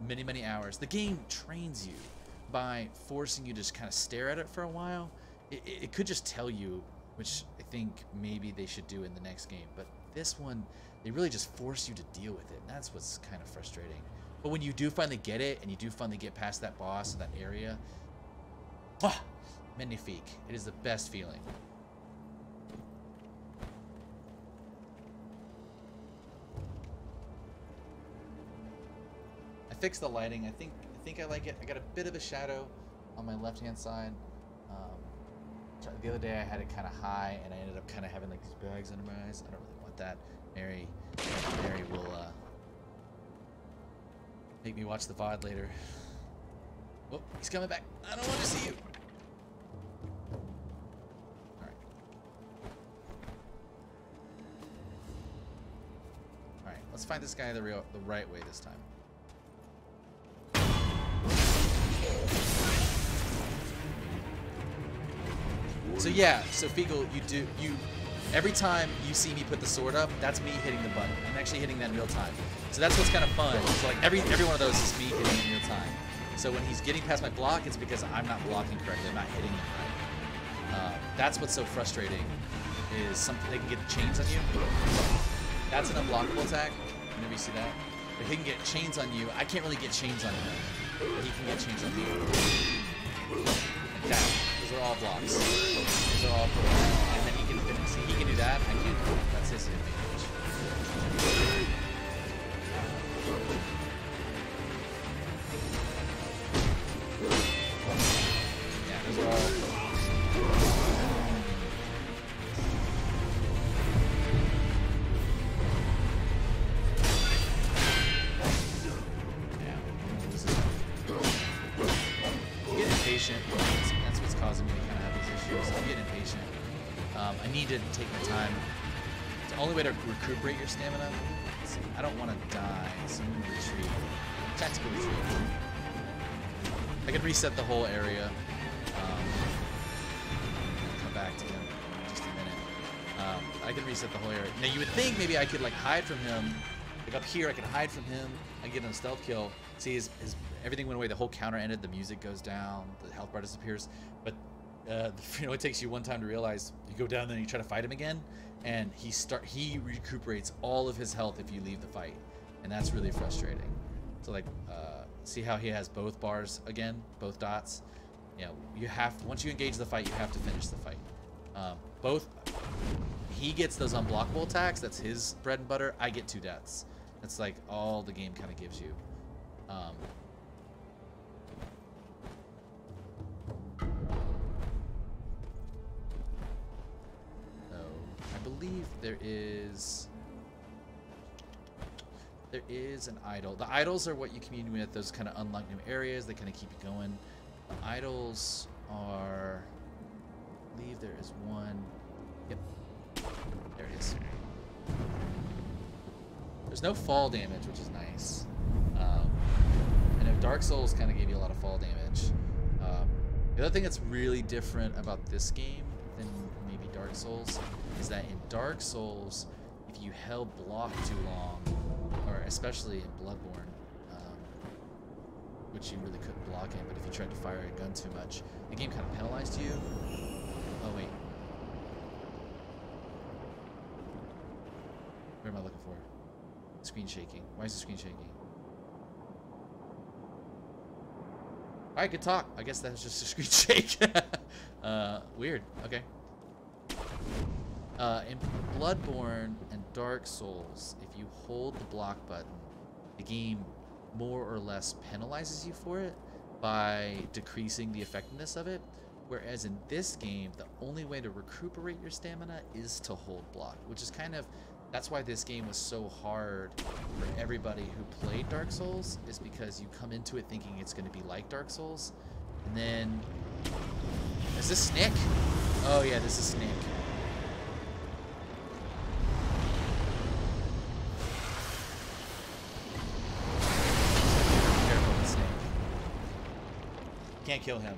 many hours. The game trains you by forcing you to just kind of stare at it for a while. It could just tell you, which I think maybe they should do in the next game, but this one, they really just force you to deal with it, and that's what's kind of frustrating. But when you do finally get it, and you do finally get past that boss in that area, magnifique. It is the best feeling. I fixed the lighting. I think I like it. I got a bit of a shadow on my left-hand side. The other day I had it kind of high, and I ended up kind of having like these bags under my eyes. I don't really want that. Mary will Make me watch the VOD later. Oh, he's coming back. I don't want to see you. Alright. Alright, let's find this guy the right way this time. So yeah, so Feagle, every time you see me put the sword up, that's me hitting the button. I'm actually hitting that in real time. So that's what's kind of fun. So like every one of those is me hitting in real time. So when he's getting past my block, it's because I'm not blocking correctly. I'm not hitting him right. That's what's so frustrating, is something they can get chains on you. That's an unblockable attack. Whenever you see that, but he can get chains on you. I can't really get chains on him, but he can get chains on you. And that. Those are all blocks. Those are all blocks. And then he can finish. See, he can do that. I can't. That's his advantage. Yeah, those are all blocks. Yeah. Get impatient. That's what's causing me to kind of have these issues. I'm getting impatient. I need to take my time. It's the only way to recuperate your stamina. Let's see, I don't want to die, so I'm going to retreat. Tactical retreat. I can reset the whole area. Come back to him in just a minute. I can reset the whole area. Now you would think maybe I could like hide from him. Like up here, I can hide from him. I can get him a stealth kill. See, his everything went away. The whole counter ended. The music goes down. The health bar disappears. But it takes you one time to realize. You go down there and you try to fight him again, and he recuperates all of his health if you leave the fight, and that's really frustrating. So like, see how he has both bars again, both dots. You know, once you engage the fight, you have to finish the fight. He gets those unblockable attacks. That's his bread and butter. I get 2 deaths. That's like all the game kind of gives you. I believe there is an idol. The idols are what you commune with. Those kind of unlock new areas. They kind of keep you going. The idols are, I believe there is one. Yep, there it is. There's no fall damage, which is nice. I know Dark Souls kind of gave you a lot of fall damage. The other thing that's really different about this game than maybe Dark Souls is that in Dark Souls, if you held block too long, or especially in Bloodborne, which you really couldn't block in, but if you tried to fire a gun too much, the game kind of penalized you. Oh wait. Where am I looking for? Screen shaking. Why is the screen shaking? Alright, good talk. I guess that was just a screen shake. Weird. Okay. In Bloodborne and Dark Souls, if you hold the block button, the game more or less penalizes you for it by decreasing the effectiveness of it. Whereas in this game, the only way to recuperate your stamina is to hold block, which is kind of, that's why this game was so hard for everybody who played Dark Souls, is because you come into it thinking it's going to be like Dark Souls, and then, is this Snick? Oh yeah, this is Snick. Careful with Snick. Can't kill him.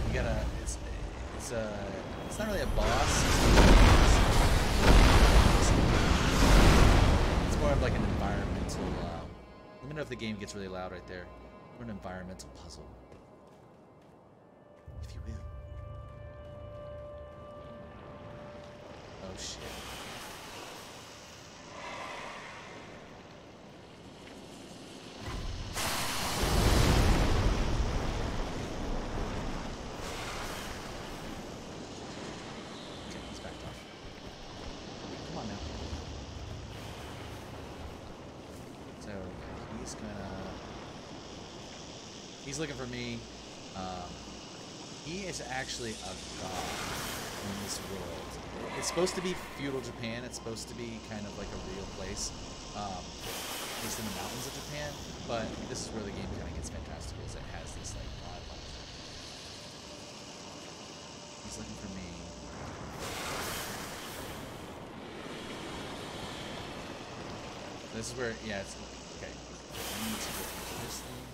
You gotta, it's not really a boss. It's more of like an environmental, let me know if the game gets really loud right there. Or an environmental puzzle, if you will. Oh shit. He's looking for me. He is actually a god in this world. It's supposed to be feudal Japan. It's supposed to be kind of like a real place, at least in the mountains of Japan. But this is where the game kind of gets fantastic, is it has this like vibe on it. He's looking for me. This is where, yeah, it's okay. I need to go into this thing.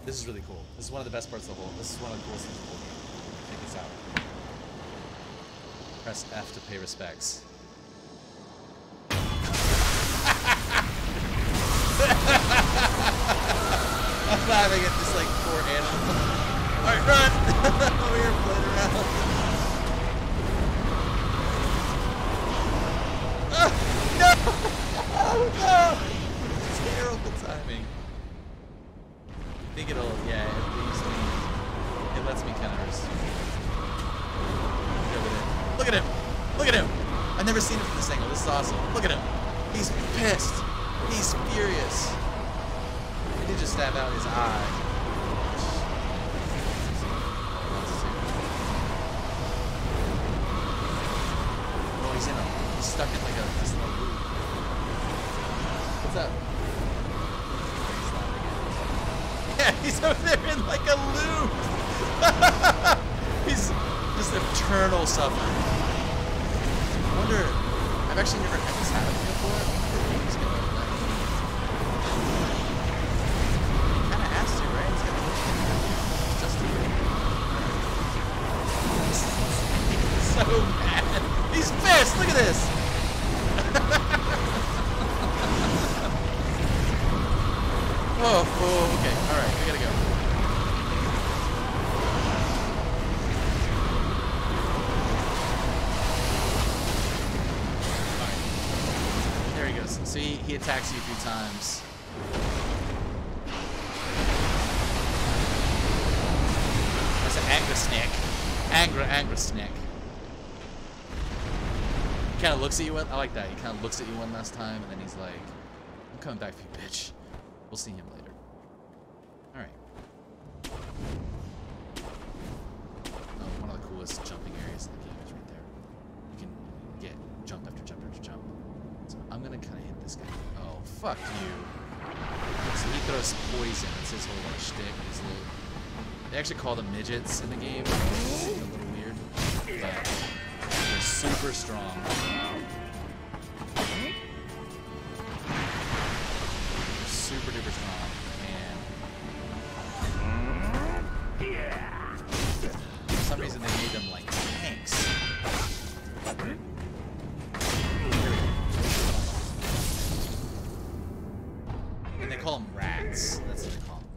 This is really cool. This is one of the best parts of the whole. This is one of the coolest things of the whole game. Check this out. Press F to pay respects. I'm laughing at this like poor animal. Alright, run! Over here playing around. No! Oh no! Terrible timing. I think it'll, yeah, it leaves me. It lets me kind of look at him! Look at him! I've never seen him from this angle. This is awesome. Look at him! He's pissed! He's furious! He did just stab out his eye. Oh, he's stuck in like this little loop. What's up? Yeah, he's over there in like a loop. He's just eternal suffering. I wonder, I've actually never had this happen before. He's gonna let me. Kinda has to, right? It's gonna just to He's so mad. He's pissed! Look at this! Oh, okay. Alright, we gotta go. Alright. There he goes. So he attacks you a few times. That's an Angra snake. Angra snake. He kinda looks at you one, I like that. He kinda looks at you one last time and then he's like, I'm coming back for you, bitch. We'll see him later. Alright. Oh, one of the coolest jumping areas in the game is right there. You can get jump after jump after jump. So I'm gonna kind of hit this guy. Oh, fuck you. So he throws poison. It's his whole like shtick. His little... They actually call them midgets in the game. It's a little weird. But they're super strong. Super duper strong, and for some reason they made them like tanks. And they call them rats. That's what they call them.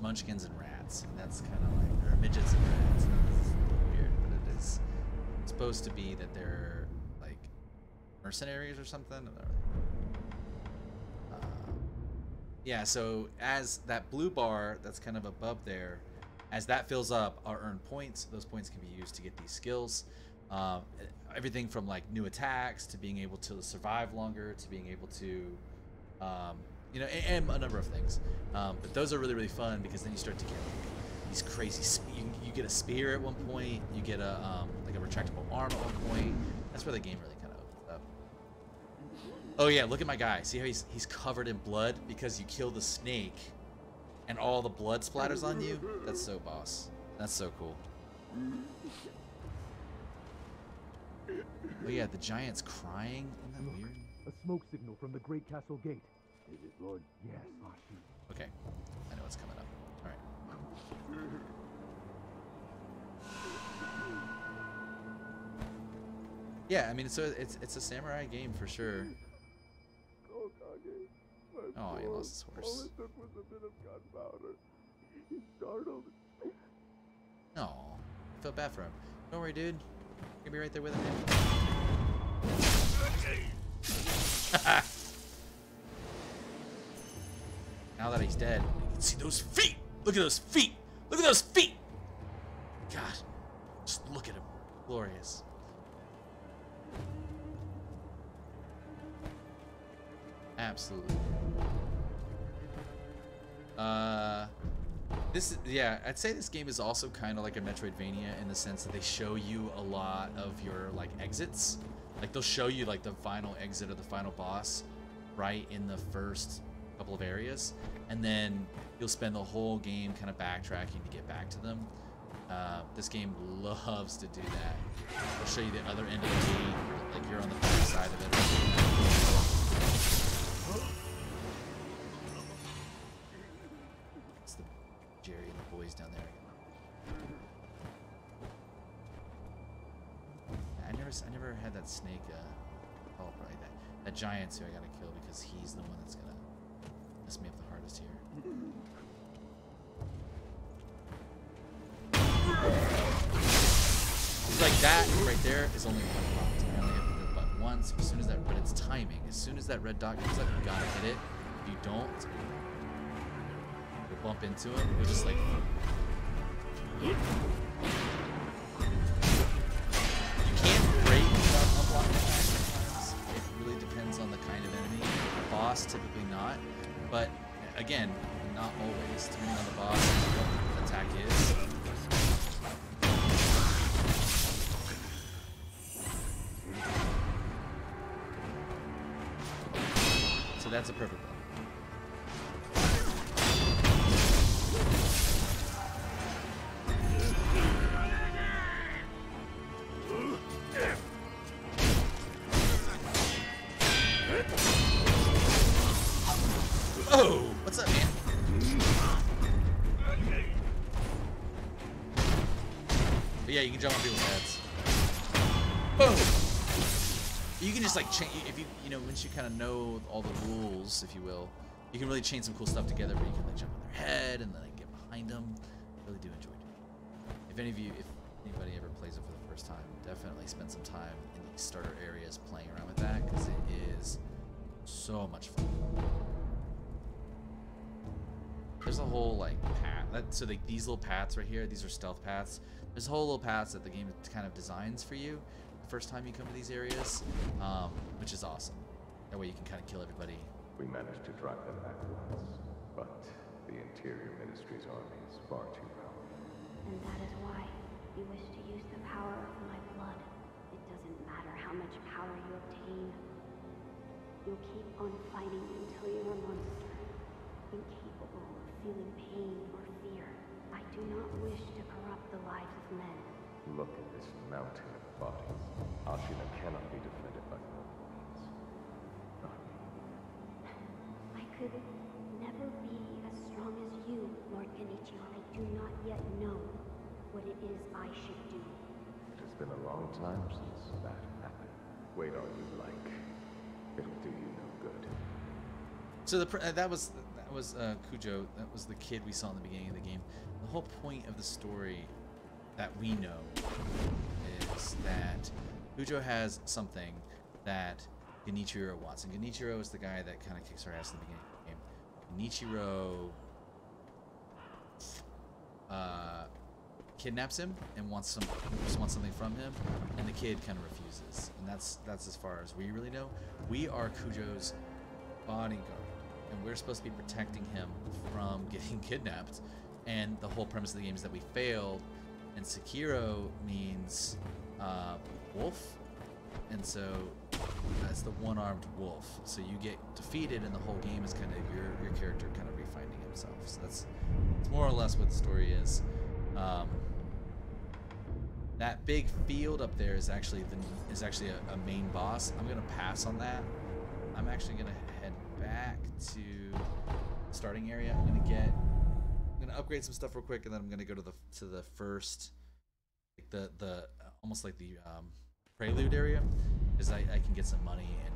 Munchkins and rats. And that's kind of like, or midgets and rats. It's a little weird, but it is supposed to be that they're like mercenaries or something. Yeah, so as that blue bar that's kind of above there, as that fills up, I'll earn points. Those points can be used to get these skills. Everything from like new attacks to being able to survive longer to being able to, you know, and a number of things. But those are really, really fun because then you start to get these crazy, you get a spear at one point, you get a like a retractable arm at one point. That's where the game really kind of opens up. Oh yeah, look at my guy. See how he's covered in blood because you kill the snake and all the blood splatters on you? That's so boss. That's so cool. Oh yeah, the giant's crying. Isn't that weird? A smoke signal from the Great Castle Gate. Is it, Lord? Yes. Okay, I know what's coming up. All right. Yeah, I mean, so it's a samurai game for sure. Oh, he lost his horse. All it took was a bit of gunpowder. He startled. No, I felt bad for him. Don't worry, dude. You're gonna be right there with him. Now that he's dead, you can see those feet. Look at those feet. Look at those feet. God, just look at him. Glorious. Absolutely. This is, yeah, I'd say this game is also kind of like a Metroidvania in the sense that they show you a lot of your like exits. Like they'll show you like the final exit of the final boss right in the first couple of areas, and then you'll spend the whole game kind of backtracking to get back to them. This game loves to do that. I'll show you the other end of the game, like you're on the back side of it. It's the Jerry and the boys down there. I never had that snake. Oh, probably that giant who I gotta kill because he's the one that's gonna mess me up the hardest here. Like that right there is only one prompt. I only have to hit the button once. As soon as that, but it's timing. As soon as that red dot comes up, you gotta hit it. If you don't, you'll bump into it. You'll just like. You can't break without unblocking sometimes. It really depends on the kind of enemy. The boss, typically not. But again, not always. Depending on the boss and what the attack is. That's a perfect one. Oh, what's up, man? But yeah, you can jump on people's heads. Boom! You can just like change if you once you kind of know all the rules, if you will, you can really chain some cool stuff together where you can like jump on their head and then like, get behind them. I really do enjoy doing it. If anybody ever plays it for the first time, definitely spend some time in these starter areas playing around with that because it is so much fun. There's a whole like path. So like these little paths right here, these are stealth paths. There's whole little paths that the game kind of designs for you the first time you come to these areas, which is awesome. That way you can kind of kill everybody. We managed to drive them back once, but the Interior Ministry's army is far too powerful. And that is why you wish to use the power of my blood. It doesn't matter how much power you obtain. You'll keep on fighting until you're a monster, incapable of feeling pain or fear. I do not wish to corrupt the lives of men. Look at this mountain of bodies. Ashina cannot be defended by mortal means. Not me. I could never be as strong as you, Lord Kenichi. I do not yet know what it is I should do. It has been a long time since that happened. Wait all you like. It'll do you no good. So that was Kujo. That was the kid we saw in the beginning of the game. The whole point of the story that we know is that Kujo has something that Genichiro wants, and Genichiro is the guy that kind of kicks her ass in the beginning of the game. Genichiro kidnaps him and wants something from him, and the kid kind of refuses, and that's as far as we really know. We are Kujo's bodyguard, and we're supposed to be protecting him from getting kidnapped. And the whole premise of the game is that we failed, and Sekiro means wolf, and so that's the one-armed wolf. So you get defeated, and the whole game is kind of your character kind of refinding himself. So that's more or less what the story is. That big field up there is actually a main boss. I'm gonna pass on that. I'm actually gonna head back to the starting area. I'm gonna upgrade some stuff real quick, and then I'm gonna go to the first, like the almost like the prelude area, because I can get some money and.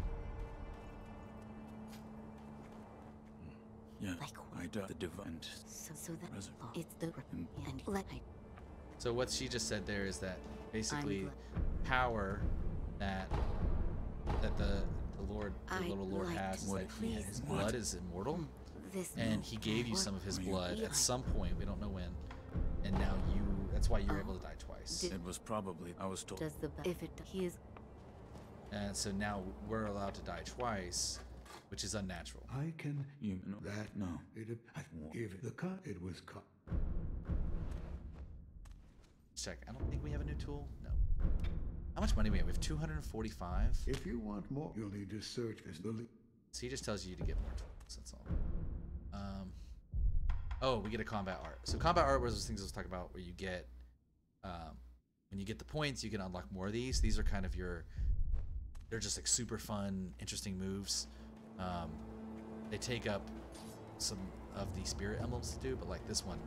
Yeah, I do the divine. So that it's the and let I. So what she just said there is that basically power that the little Lord has is that his blood is immortal, and he gave you some of his blood at some point, we don't know when, and now that's why you're able to die twice. It was probably, I was told. And so now we're allowed to die twice, which is unnatural. I can, you know that, no. I won't give it. The cut, it was cut. check. I don't think we have a new tool. No. How much money we have? We have 245. If you want more, you'll need to search as the. So he just tells you to get more tools. That's all. Oh, we get a combat art. So combat art was those things I was talking about, where you get when you get the points, you can unlock more of these. These are kind of they're just like super fun, interesting moves. They take up some of the spirit emblems to do, but like this one,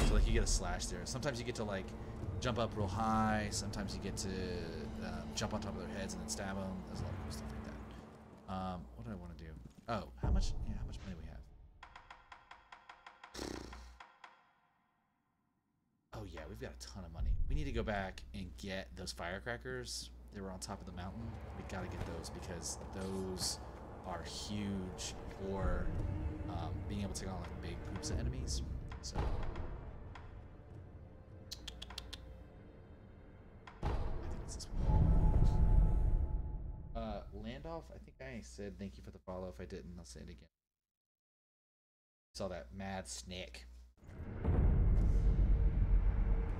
so like you get a slash there. Sometimes you get to like jump up real high. Sometimes you get to jump on top of their heads and then stab them. There's a lot of cool stuff like that. What do I want to do? Oh, how much? Yeah, how much money we have? Oh yeah, we've got a ton of money. We need to go back and get those firecrackers. They were on top of the mountain. We gotta get those because those are huge for being able to take on like big groups of enemies. So I think it's this one. Landoff, I think I said thank you for the follow. If I didn't, I'll say it again. Saw that mad snake.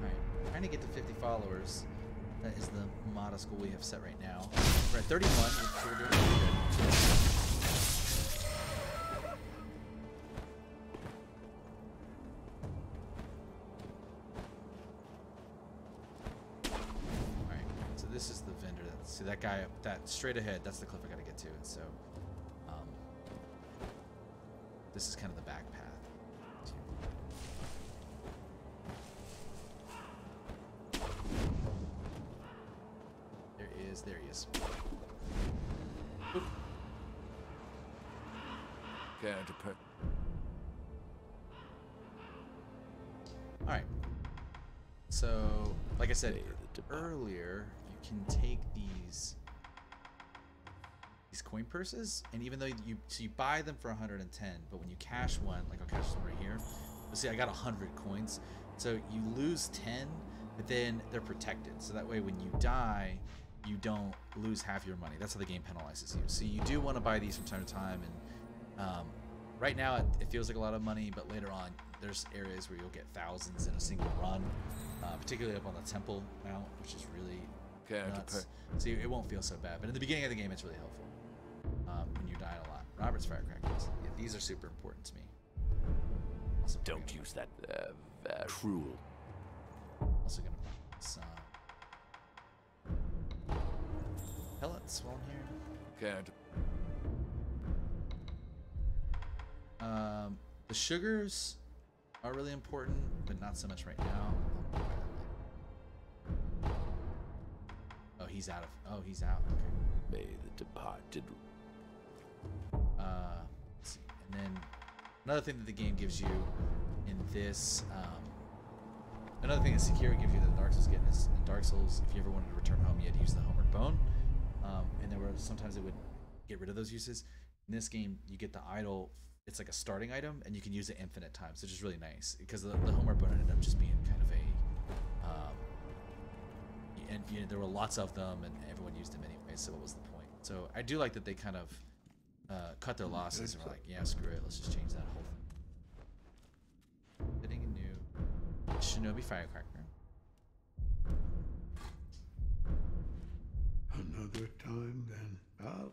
Alright, trying to get to 50 followers. That is the modest goal we have set right now. We're at 31, so we're doing pretty good. Alright, so this is the vendor. See that guy, that straight ahead, that's the cliff I gotta get to. And so, this is kind of the back path. There he is. Oop. Alright. So, like I said earlier, you can take these coin purses, and even though you buy them for 110, but when you cash one, like I'll cash one right here. But see, I got 100 coins, so you lose 10, but then they're protected. So that way, when you die, you don't lose half your money. That's how the game penalizes you. So you do want to buy these from time to time, and right now it feels like a lot of money, but later on there's areas where you'll get thousands in a single run, particularly up on the temple mount, which is really nuts. So it won't feel so bad, but in the beginning of the game it's really helpful when you're dying a lot. Robert's firecrackers, yeah, these are super important to me. Also don't use that cruel. Also gonna buy some pellets while I'm here. The sugars are really important, but not so much right now. Oh, he's out. Okay. May the departed. Let's see. And then another thing that the game gives you in this, another thing that Sekiro gives you that Dark Souls getting is in Dark Souls, if you ever wanted to return home, you had to use the homeward bone. And there were sometimes it would get rid of those uses. In this game, you get the idol. It's like a starting item, and you can use it infinite times, which is really nice because the homeward bone ended up just being kind of a, and you know, there were lots of them, and everyone used them anyway. So what was the point? So I do like that they kind of cut their losses and were like, yeah, screw it, let's just change that whole thing. Getting a new Shinobi firecracker. Another time, then out.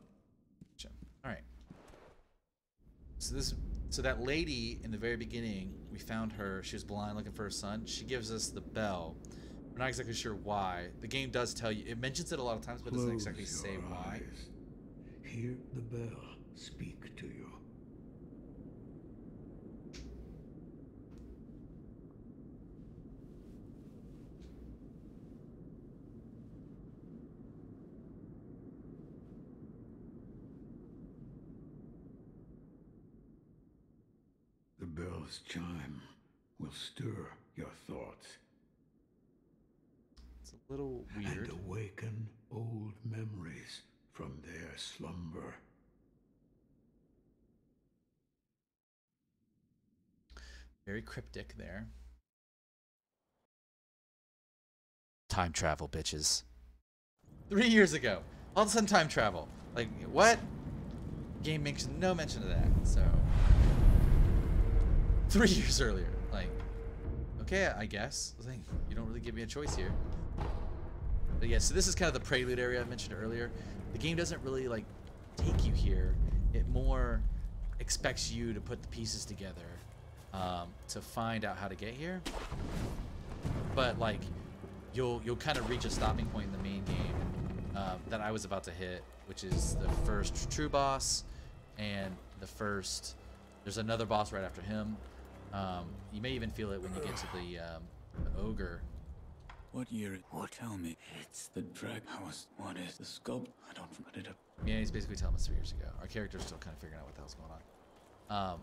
All right. So that lady in the very beginning, we found her. She was blind, looking for her son. She gives us the bell. We're not exactly sure why. The game does tell you. It mentions it a lot of times, but it doesn't exactly say why. Hear the bell speak to you. The bell's chime will stir your thoughts. It's a little weird. And awaken old memories from their slumber. Very cryptic there. Time travel, bitches. 3 years ago. All of a sudden time travel. Like, what? Game makes no mention of that, so... 3 years earlier. Like, okay, I guess. I think you don't really give me a choice here. But yeah, so this is kind of the prelude area I mentioned earlier. The game doesn't really like take you here. It more expects you to put the pieces together to find out how to get here. But like, you'll kind of reach a stopping point in the main game that I was about to hit, which is the first true boss, and there's another boss right after him. You may even feel it when you get to the ogre. What year? What? Tell me. It's the drag house. What is the sculpt? I don't put it up. Yeah, he's basically telling us 3 years ago. Our character's still kind of figuring out what the hell's going on.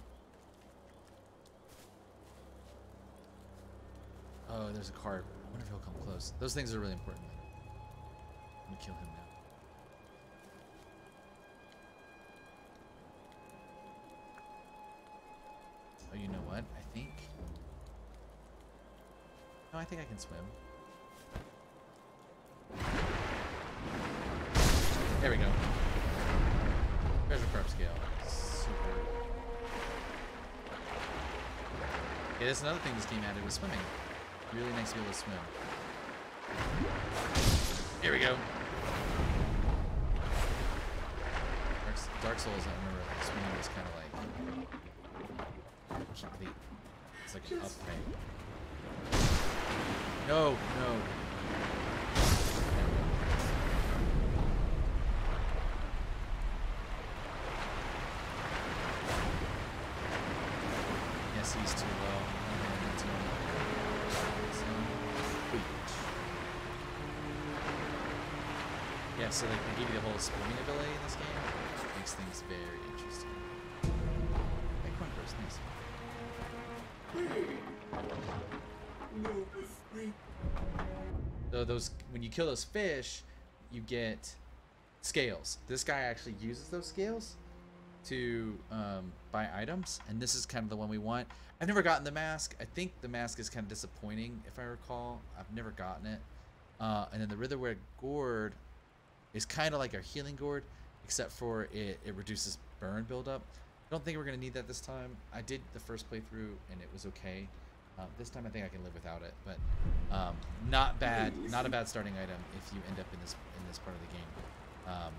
Oh, there's a cart. I wonder if he'll come close. Those things are really important. Let me kill him now. Oh, you know what? I think I can swim. There we go. Treasure carp scale. Super. Yeah, that's another thing this game added was swimming. Really nice to be able to swim. Here we go. Dark Souls, I remember like swimming was kind of like it's like an up thing. No, no. Yes, he's too low. Yeah, so like they give you the whole swimming ability in this game, which makes things very interesting. That corn grows nice. So those, when you kill those fish, you get scales. This guy actually uses those scales to buy items, and this is kind of the one we want. I've never gotten the mask. I think the mask is kind of disappointing, if I recall. I've never gotten it. And then the Witherware Gourd is kind of like our healing gourd, except for it reduces burn buildup. I don't think we're going to need that this time. I did the first playthrough, and it was okay. This time I think I can live without it, but not bad. Not a bad starting item if you end up in this part of the game. And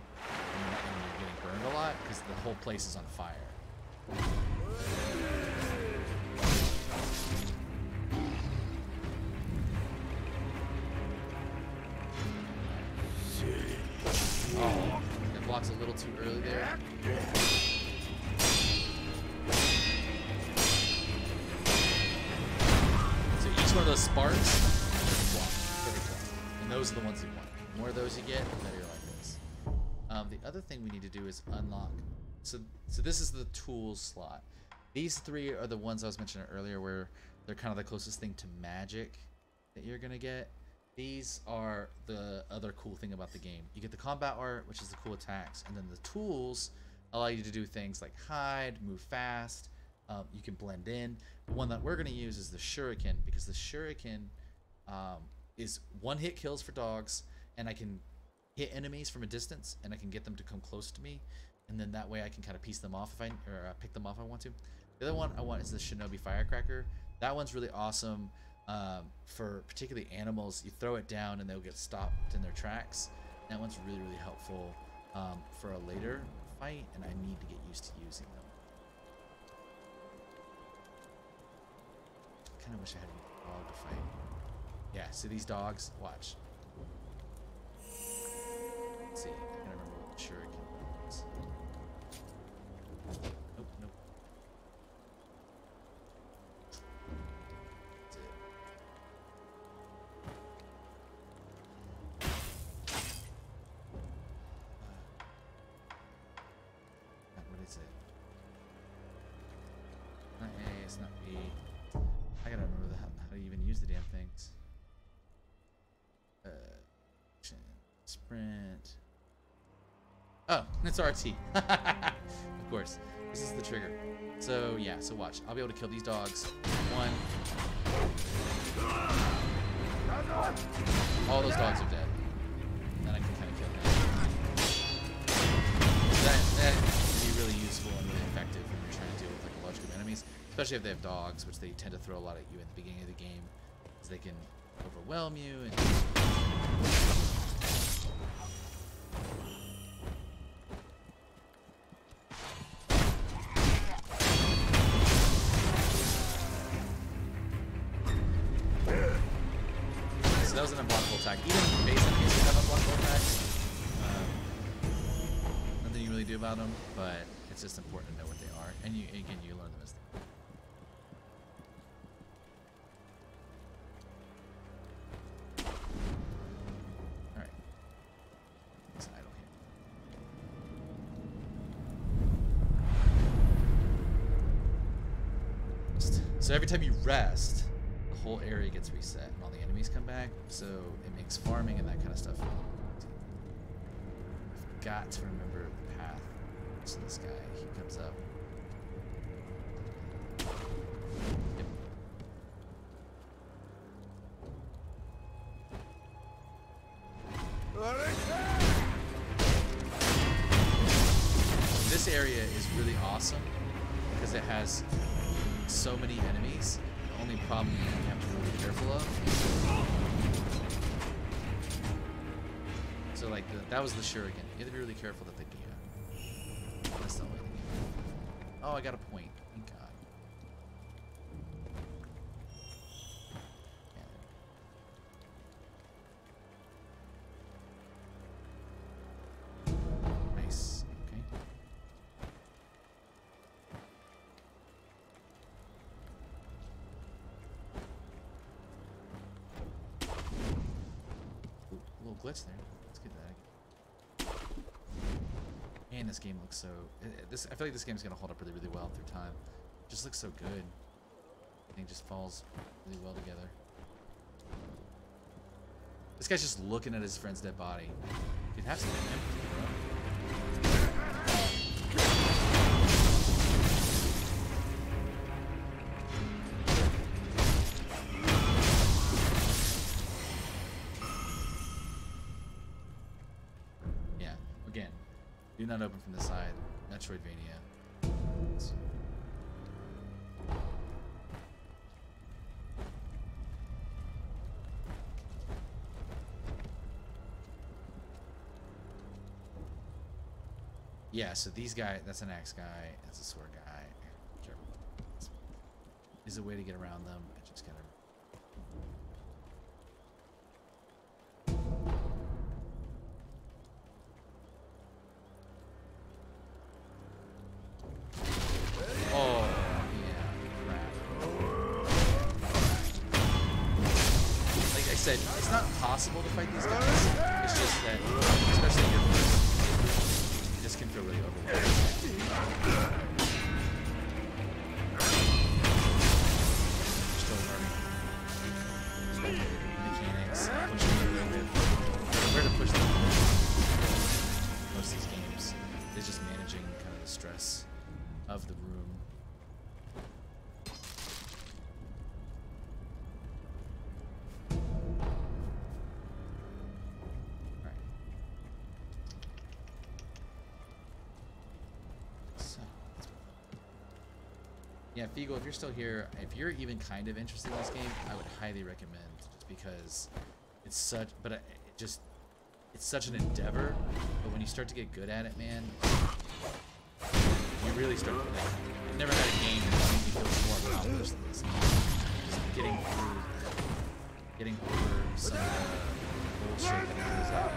you're getting burned a lot because the whole place is on fire. Oh, that blocks a little too early there. So each one of those sparks, block, perfect block. And those are the ones you want. The more of those you get, the better your life is. The other thing we need to do is unlock. So this is the tools slot. These three are the ones I was mentioning earlier, where they're kind of the closest thing to magic that you're gonna get. These are the other cool thing about the game. You get the combat art, which is the cool attacks, and then the tools allow you to do things like hide, move fast. You can blend in. The one that we're gonna use is the shuriken, because the shuriken is one-hit kills for dogs, and I can hit enemies from a distance, and I can get them to come close to me, and then that way I can kind of piece them off if pick them off if I want to. The other one I want is the Shinobi Firecracker. That one's really awesome for particularly animals. You throw it down and they'll get stopped in their tracks. That one's really, really helpful for a later fight, and I need to get used to using them. I kind of wish I had a dog to fight. Yeah, so these dogs, watch. Let's see, I gotta remember what the shuriken was. Nope, nope. That's it. What is it? Not A, it's not B. I gotta remember how to even use the damn things. Sprint. Oh, it's RT. Of course. This is the trigger. So yeah, so watch. I'll be able to kill these dogs. One. All those dogs are dead. Then I can kind of kill them. So that can be really useful and really effective when you're trying to deal with like a large group of enemies. Especially especially if they have dogs, which they tend to throw a lot at you in the beginning of the game, because they can overwhelm you. And so that was an unblockable attack. Even base enemies can have unblockable attacks. Nothing you really do about them, but it's just important to know what they are. And you, again, you learn them as alright. Let's idle here. So every time you rest, the whole area gets reset and all the enemies come back, so it makes farming and that kind of stuff. I've got to remember the path. So this guy, he comes up. Yep. This area is really awesome because it has so many enemies. The only problem you have to be really careful of. So like that was the shuriken. You have to be really careful that they do. That's the only thing. Oh, I got a point. Thank God. Yeah. Nice. Okay. Ooh, a little glitch there. Let's get that. Man, this game looks so. I feel like this game's gonna hold up really, really well through time. It just looks so good. I think it just falls really well together. This guy's just looking at his friend's dead body. You'd have some empathy, bro. Do not open from the side. Metroidvania. Yeah, so these guys, that's an axe guy, that's a sword guy. Careful. Is a way to get around them. I just gotta. It's not possible to fight these guys. It's just that, especially in your first, this can feel really overwhelming. Still learning mechanics, where to push them. Most of these games is just managing kind of the stress of the room. Yeah, Figo, if you're still here, if you're even kind of interested in this game, I would highly recommend, just because it's such, it's such an endeavor. But when you start to get good at it, man, you really start to like. I've never had a game that made me feel more accomplished than this. Just getting over some of the bullshit that goes out.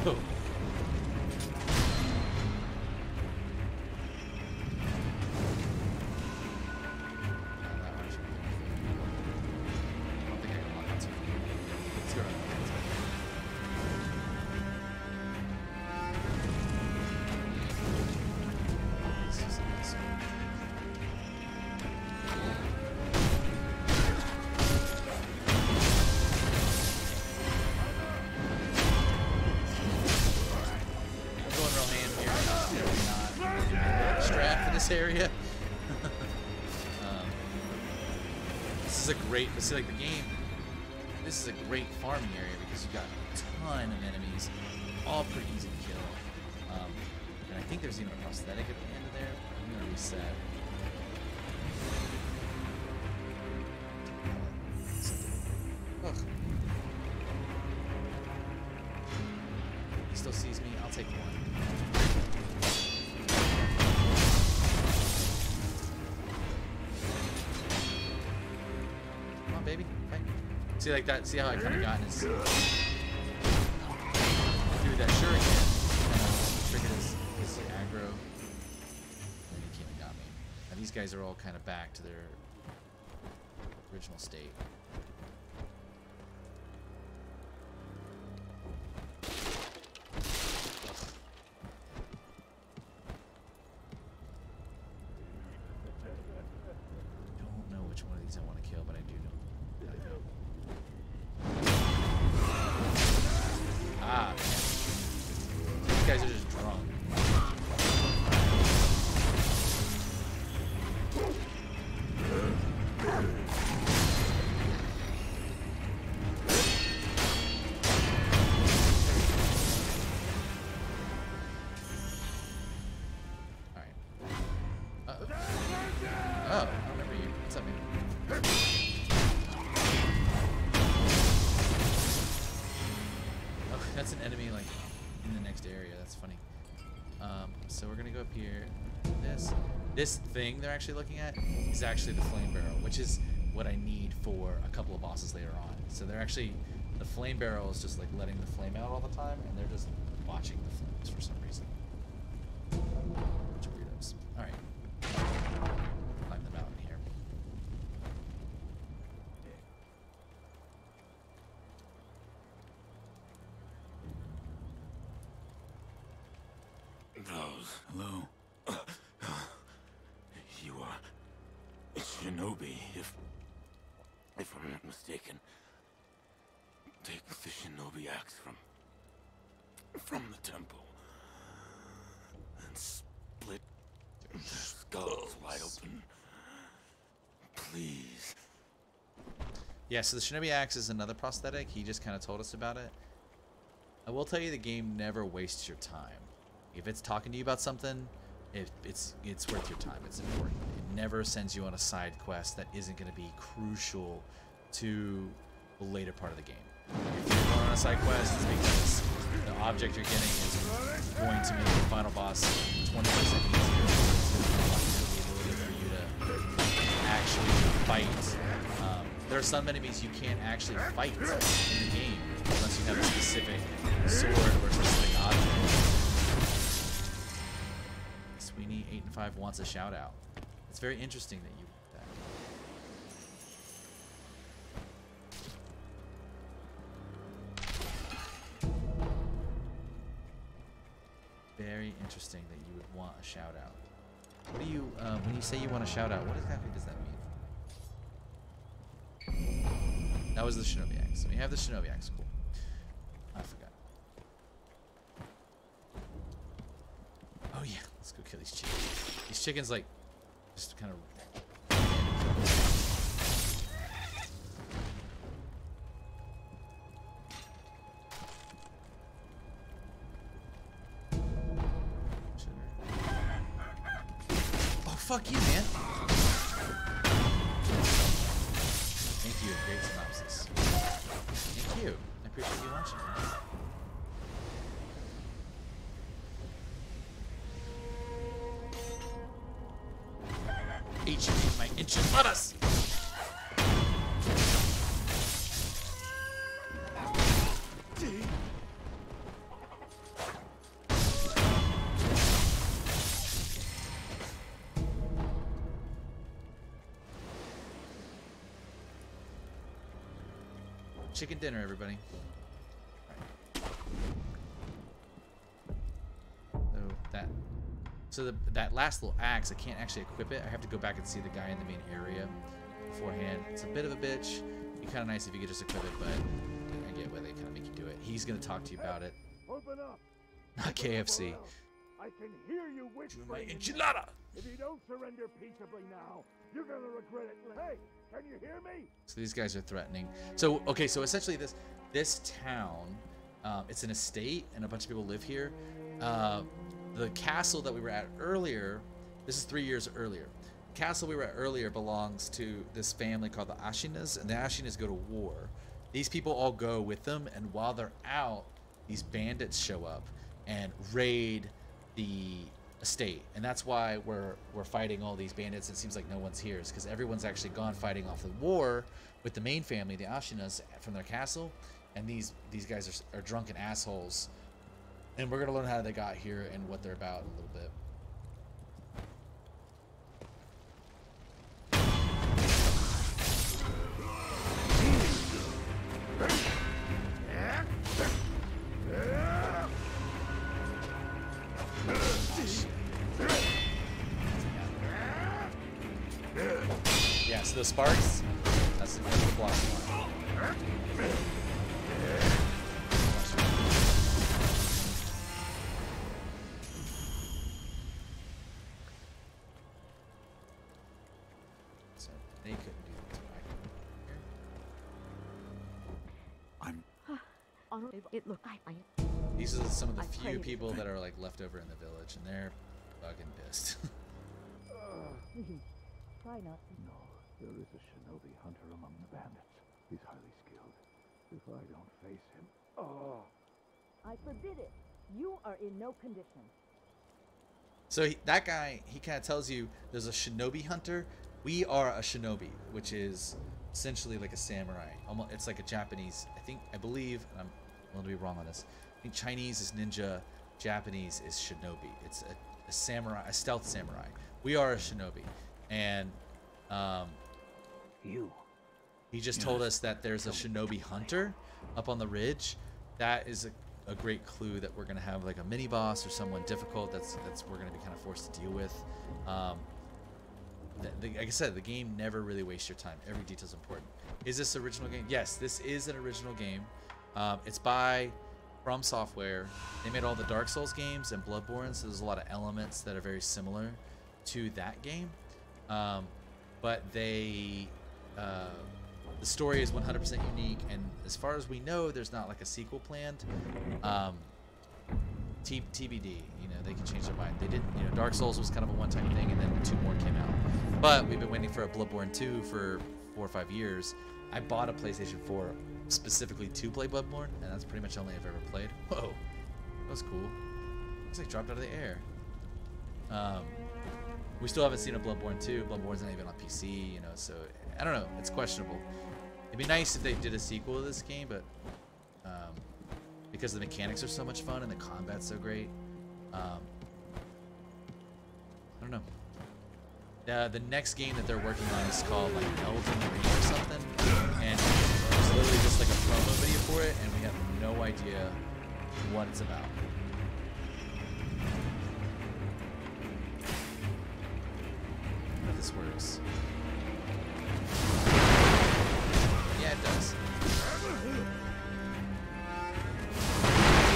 Oh. Area. This is a great, see, like the game, this is a great farming area because you've got a ton of enemies, all pretty easy to kill. And I think there's even a prosthetic at the end of there. reset. Ugh. He still sees me. I'll take one. Come on, baby. Okay. See, like that. See how I kind of got in his. Through that shuriken. Triggered his aggro. And he came and got me. And these guys are all kind of back to their original state. So we're gonna go up here. This thing they're actually looking at is actually the flame barrel, which is what I need for a couple of bosses later on. So they're actually, the flame barrel is just like letting the flame out all the time, and they're just watching the flames for some reason. Bunch of weirdos. All right, climb the mountain here. Hello. You are Shinobi, if I'm not mistaken. Take the Shinobi axe from the temple and split their skulls wide open. Please. Yeah, so the Shinobi axe is another prosthetic. He just kind of told us about it. I will tell you, the game never wastes your time. If it's talking to you about something, it's worth your time. It's important. It never sends you on a side quest that isn't going to be crucial to the later part of the game. If you're going on a side quest, it's because the object you're getting is going to make the final boss 20% easier. It's going to unlock the ability for you to actually fight. There are some enemies you can't actually fight in the game unless you have a specific sword or a specific object. Sweeney 8 and 5 wants a shout out. It's very interesting that you did that. Very interesting that you would want a shout out. What do you when you say you want a shout out, what exactly does that mean? That was the Shinobi axe. So we have the Shinobi axe. Cool. I forgot. Oh yeah, let's go kill these chickens. These chickens like just kind of. Oh fuck you, man! Thank you. Great synopsis. Thank you. I appreciate you watching. Eat you my enchiladas! Chicken dinner, everybody. So that last little axe, I can't actually equip it. I have to go back and see the guy in the main area beforehand. It's a bit of a bitch. It'd be kind of nice if you could just equip it, but I get why they kind of make you do it. He's gonna talk to you about it. Open up. Not KFC. I can hear you whispering. My enchilada. If you don't surrender peaceably now, you're gonna regret it. Hey, can you hear me? So these guys are threatening. So okay, so essentially this town, it's an estate and a bunch of people live here. The castle that we were at earlier This is 3 years earlier. The castle we were at earlier belongs to this family called the Ashinas, and the Ashinas go to war. These people all go with them, and while they're out, these bandits show up and raid the estate, and that's why we're fighting all these bandits. It seems like no one's here, because everyone's actually gone fighting off the war with the main family, the Ashinas, from their castle, and these guys are drunken assholes, and we're gonna learn how they got here and what they're about in a little bit. Yeah, so the sparks, that's the block one. So they couldn't do that. It looked These are some of the few people that are like left over in the village, and they're fucking pissed. Try not to. No, there is a shinobi hunter among the bandits. He's highly skilled. If I don't face him... Oh! I forbid it. You are in no condition. So that guy, he kind of tells you there's a shinobi hunter. We are a shinobi, which is essentially like a samurai. Almost, it's like a Japanese, I believe, and I'm going to be wrong on this. I think Chinese is ninja, Japanese is shinobi. It's a samurai, a stealth samurai. We are a shinobi. And he just told us that there's a shinobi hunter up on the ridge. That is a great clue that we're gonna have like a mini boss or someone difficult that's we're gonna be kind of forced to deal with. Like I said, the game never really wastes your time. Every detail is important. Is this an original game? Yes, this is an original game. It's by From Software. They made all the Dark Souls games and Bloodborne, so there's a lot of elements that are very similar to that game. But the story is 100% unique, and as far as we know, there's not like a sequel planned. TBD, you know, they can change their mind. They didn't, you know, Dark Souls was kind of a one-time thing, and then 2 more came out. But we've been waiting for a Bloodborne 2 for 4 or 5 years. I bought a PlayStation 4 specifically to play Bloodborne, and that's pretty much the only I've ever played. Whoa, that was cool. Looks like it dropped out of the air. We still haven't seen a Bloodborne 2. Bloodborne's not even on PC, you know, so I don't know. It's questionable. It'd be nice if they did a sequel to this game, but because the mechanics are so much fun and the combat's so great, I don't know. The next game that they're working on is called like Elden Ring or something, and it's literally just like a promo video for it, and we have no idea what it's about. If this works. Yeah, it does.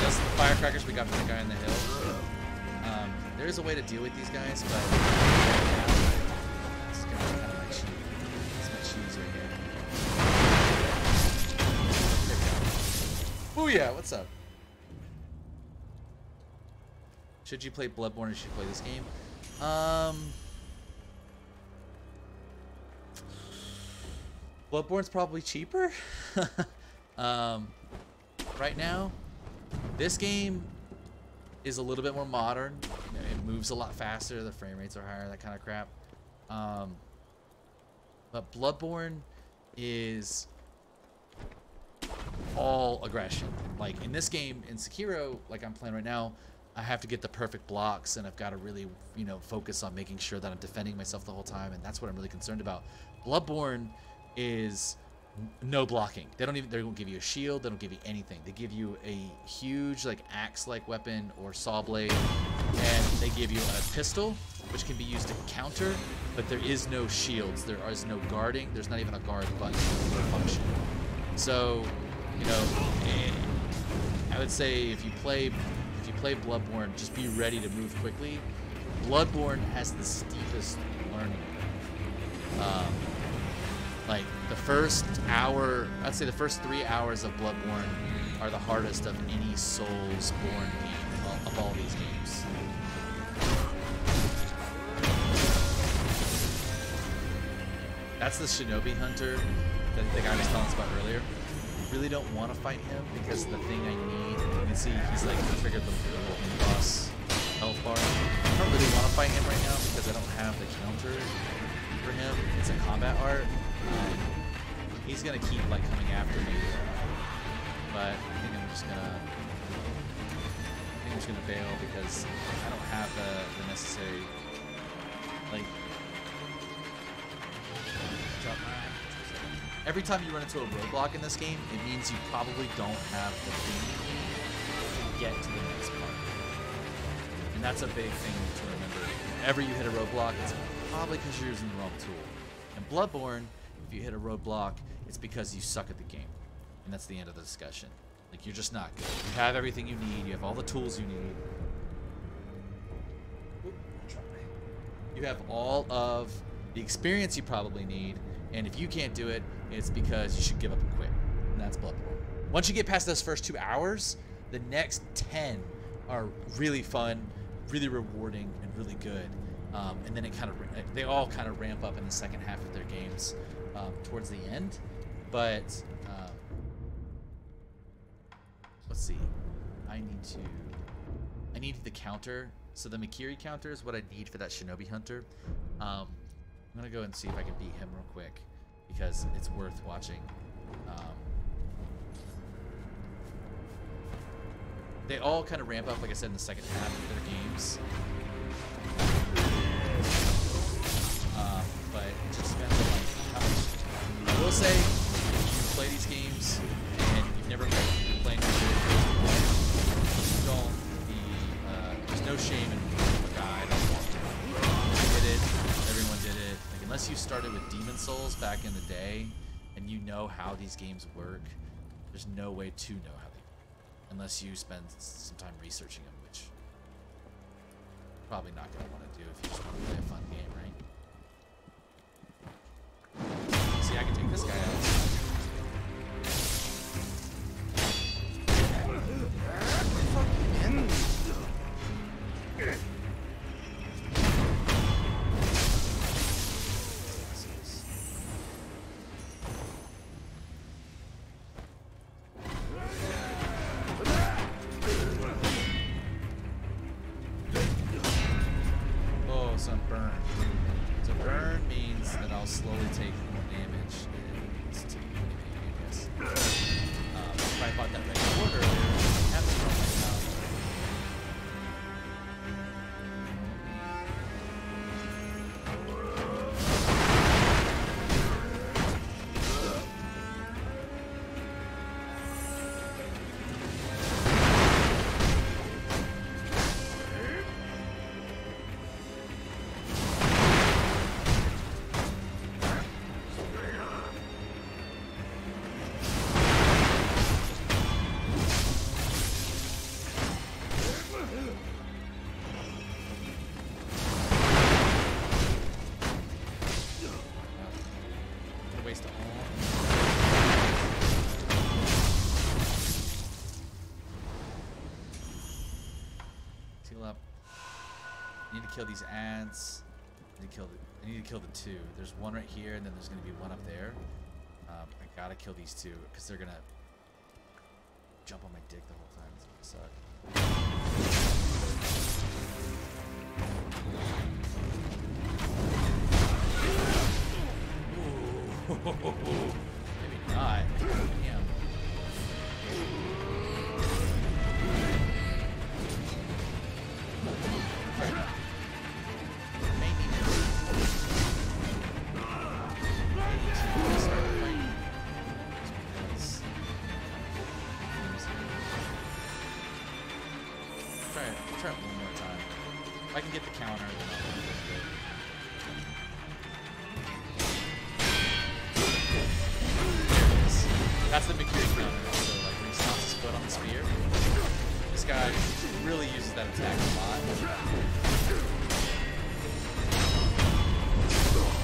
That's the firecrackers we got from the guy on the hill. There is a way to deal with these guys, but it's kind of my cheese. It's my cheese right here. There we go. Oh yeah, what's up? Should you play Bloodborne or should you play this game? Bloodborne's probably cheaper. Right now, this game is a little bit more modern. You know, it moves a lot faster. The frame rates are higher. That kind of crap. But Bloodborne is all aggression. Like in this game, in Sekiro, like I'm playing right now, I have to get the perfect blocks, and I've got to really, you know, focus on making sure that I'm defending myself the whole time, and that's what I'm really concerned about. Bloodborne is no blocking. They don't give you a shield. They don't give you anything. They give you a huge like axe-like weapon or saw blade, and they give you a pistol, which can be used to counter, but there is no shields. There is no guarding. There's not even a guard button or function. So, you know, I would say if you play Bloodborne, just be ready to move quickly. Bloodborne has the steepest learning. Like the first hour, I'd say the first 3 hours of Bloodborne are the hardest of any Souls-born game of all these games. That's the Shinobi Hunter that the guy was telling us about earlier. Really don't want to fight him because the thing I need, you can see he's like triggered the little boss health bar. I don't really want to fight him right now because I don't have the counter for him. It's a combat art. He's gonna keep like coming after me, but I think I'm just gonna bail because I don't have the necessary like. Every time you run into a roadblock in this game, it means you probably don't have the thing you need to get to the next part. And that's a big thing to remember. Whenever you hit a roadblock, it's probably because you're using the wrong tool. In Bloodborne, if you hit a roadblock, it's because you suck at the game. And that's the end of the discussion. Like, you're just not good. You have everything you need. You have all the tools you need. You have all of the experience you probably need. And if you can't do it, it's because you should give up and quit. And that's Bloodborne. Once you get past those first 2 hours, the next 10 are really fun, really rewarding, and really good. And then they all kind of ramp up in the second half of their games towards the end. But let's see. I need the counter. So the Mikiri counter is what I need for that Shinobi Hunter. I'm gonna go and see if I can beat him real quick because it's worth watching. They all kind of ramp up, like I said, in the second half of their games. But it just depends on like how much. I will say, if you play these games and you've never been playing these games, don't be. There's no shame in being a guide. I did it. Everyone did it. Like, unless you started with Demon Souls back in the day and you know how these games work, there's no way to know how they work unless you spend some time researching them, which you're probably not going to want to do if you just want to play a fun game, right? See, I can take this guy out. Kill these ants. I need to kill the 2. There's one right here, and then there's going to be one up there. I gotta kill these 2 because they're gonna jump on my dick the whole time. It's gonna suck. Ooh. Maybe not. Damn. Try it one more time. If I can get the counter, then I'll be good. There it is. That's the Mikiri counter. So, like, when he stomps his foot on the spear, this guy really uses that attack a lot.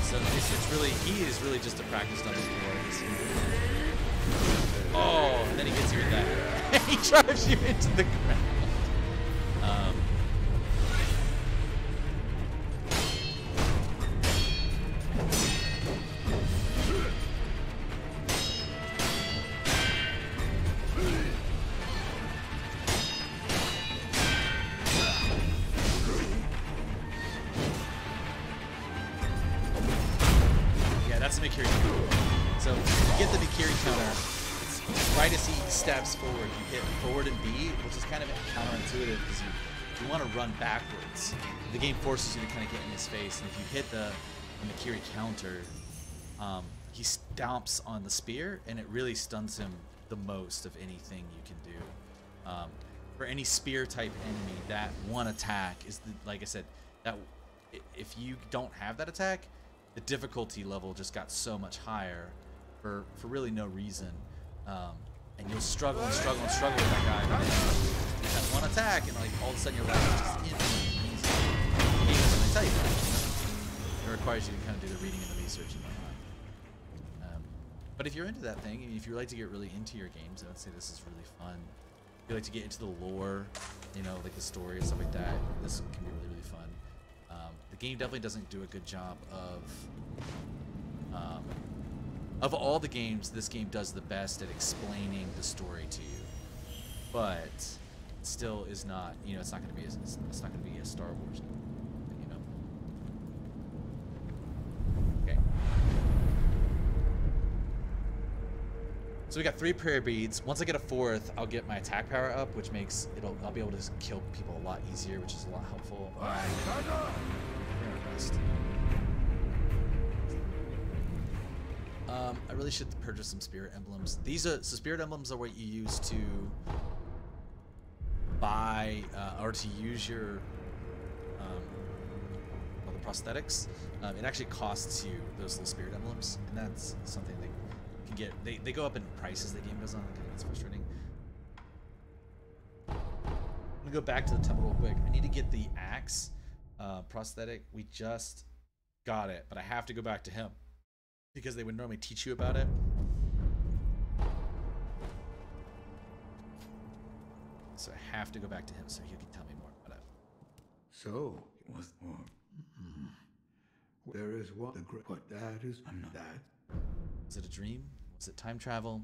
So it's really, he is really just a practice on his boards. Oh, and then he gets you with that. He drives you into the ground. So you get the Nikiri counter. It's right as he steps forward, you hit forward and B, which is kind of counterintuitive because you want to run backwards. The game forces you to kind of get in his face, and if you hit the Nikiri counter, he stomps on the spear, and it really stuns him the most of anything you can do. For any spear type enemy, that one attack is, like I said, that if you don't have that attack, the difficulty level just got so much higher for really no reason. And you'll struggle and struggle and struggle with that guy. But then that one attack, and like all of a sudden your life is just infinitely easy. The game doesn't tell you that. It requires you to kind of do the reading and the research and whatnot. But if you're into that thing, and if you like to get really into your games, I would say this is really fun. If you like to get into the lore, you know, like the story and stuff like that, this can be really, really fun. The game definitely doesn't do a good job of all the games, this game does the best at explaining the story to you. But it still is not, you know, it's not going to be a Star Wars game, you know. Okay. So we got 3 prayer beads. Once I get a 4th, I'll get my attack power up, which makes I'll be able to just kill people a lot easier, which is a lot helpful. I really should purchase some spirit emblems. So spirit emblems are what you use to buy or to use your the prosthetics. It actually costs you those little spirit emblems, and that's something that you can get. They go up in price as the game goes on. It kind of gets frustrating. I'm gonna go back to the temple real quick. I need to get the axe prosthetic. We just got it, but I have to go back to him because they would normally teach you about it. So I have to go back to him so he can tell me more about it. So, there is what that is. I'm not that. Was it a dream? Was it time travel?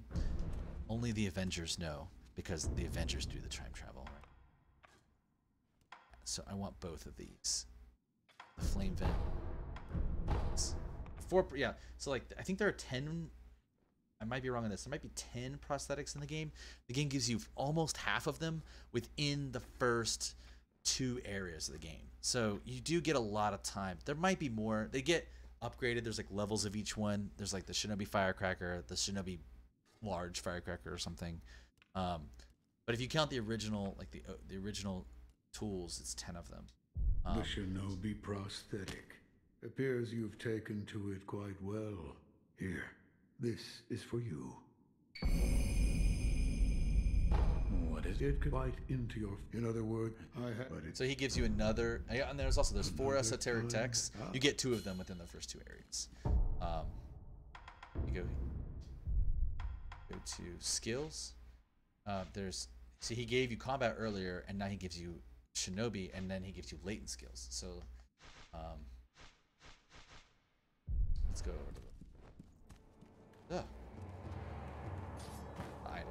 Only the Avengers know, because the Avengers do the time travel. So I want both of these. The flame vent. 4, yeah. So like, I think there are 10. I might be wrong on this. There might be 10 prosthetics in the game. The game gives you almost half of them within the first 2 areas of the game. So you do get a lot of time. There might be more. They get upgraded. There's like levels of each one. There's like the Shinobi Firecracker, the Shinobi Large Firecracker or something. But if you count the original, like the original tools, it's 10 of them. The Shinobi prosthetic. Appears you've taken to it quite well. Here, this is for you. What is it? Quite into your. In other words, So he gives you another. Yeah, and there's 4 esoteric texts. You get 2 of them within the first 2 areas. You go to skills. So he gave you combat earlier, and now he gives you Shinobi, and then he gives you latent skills. So let's go over to the idle.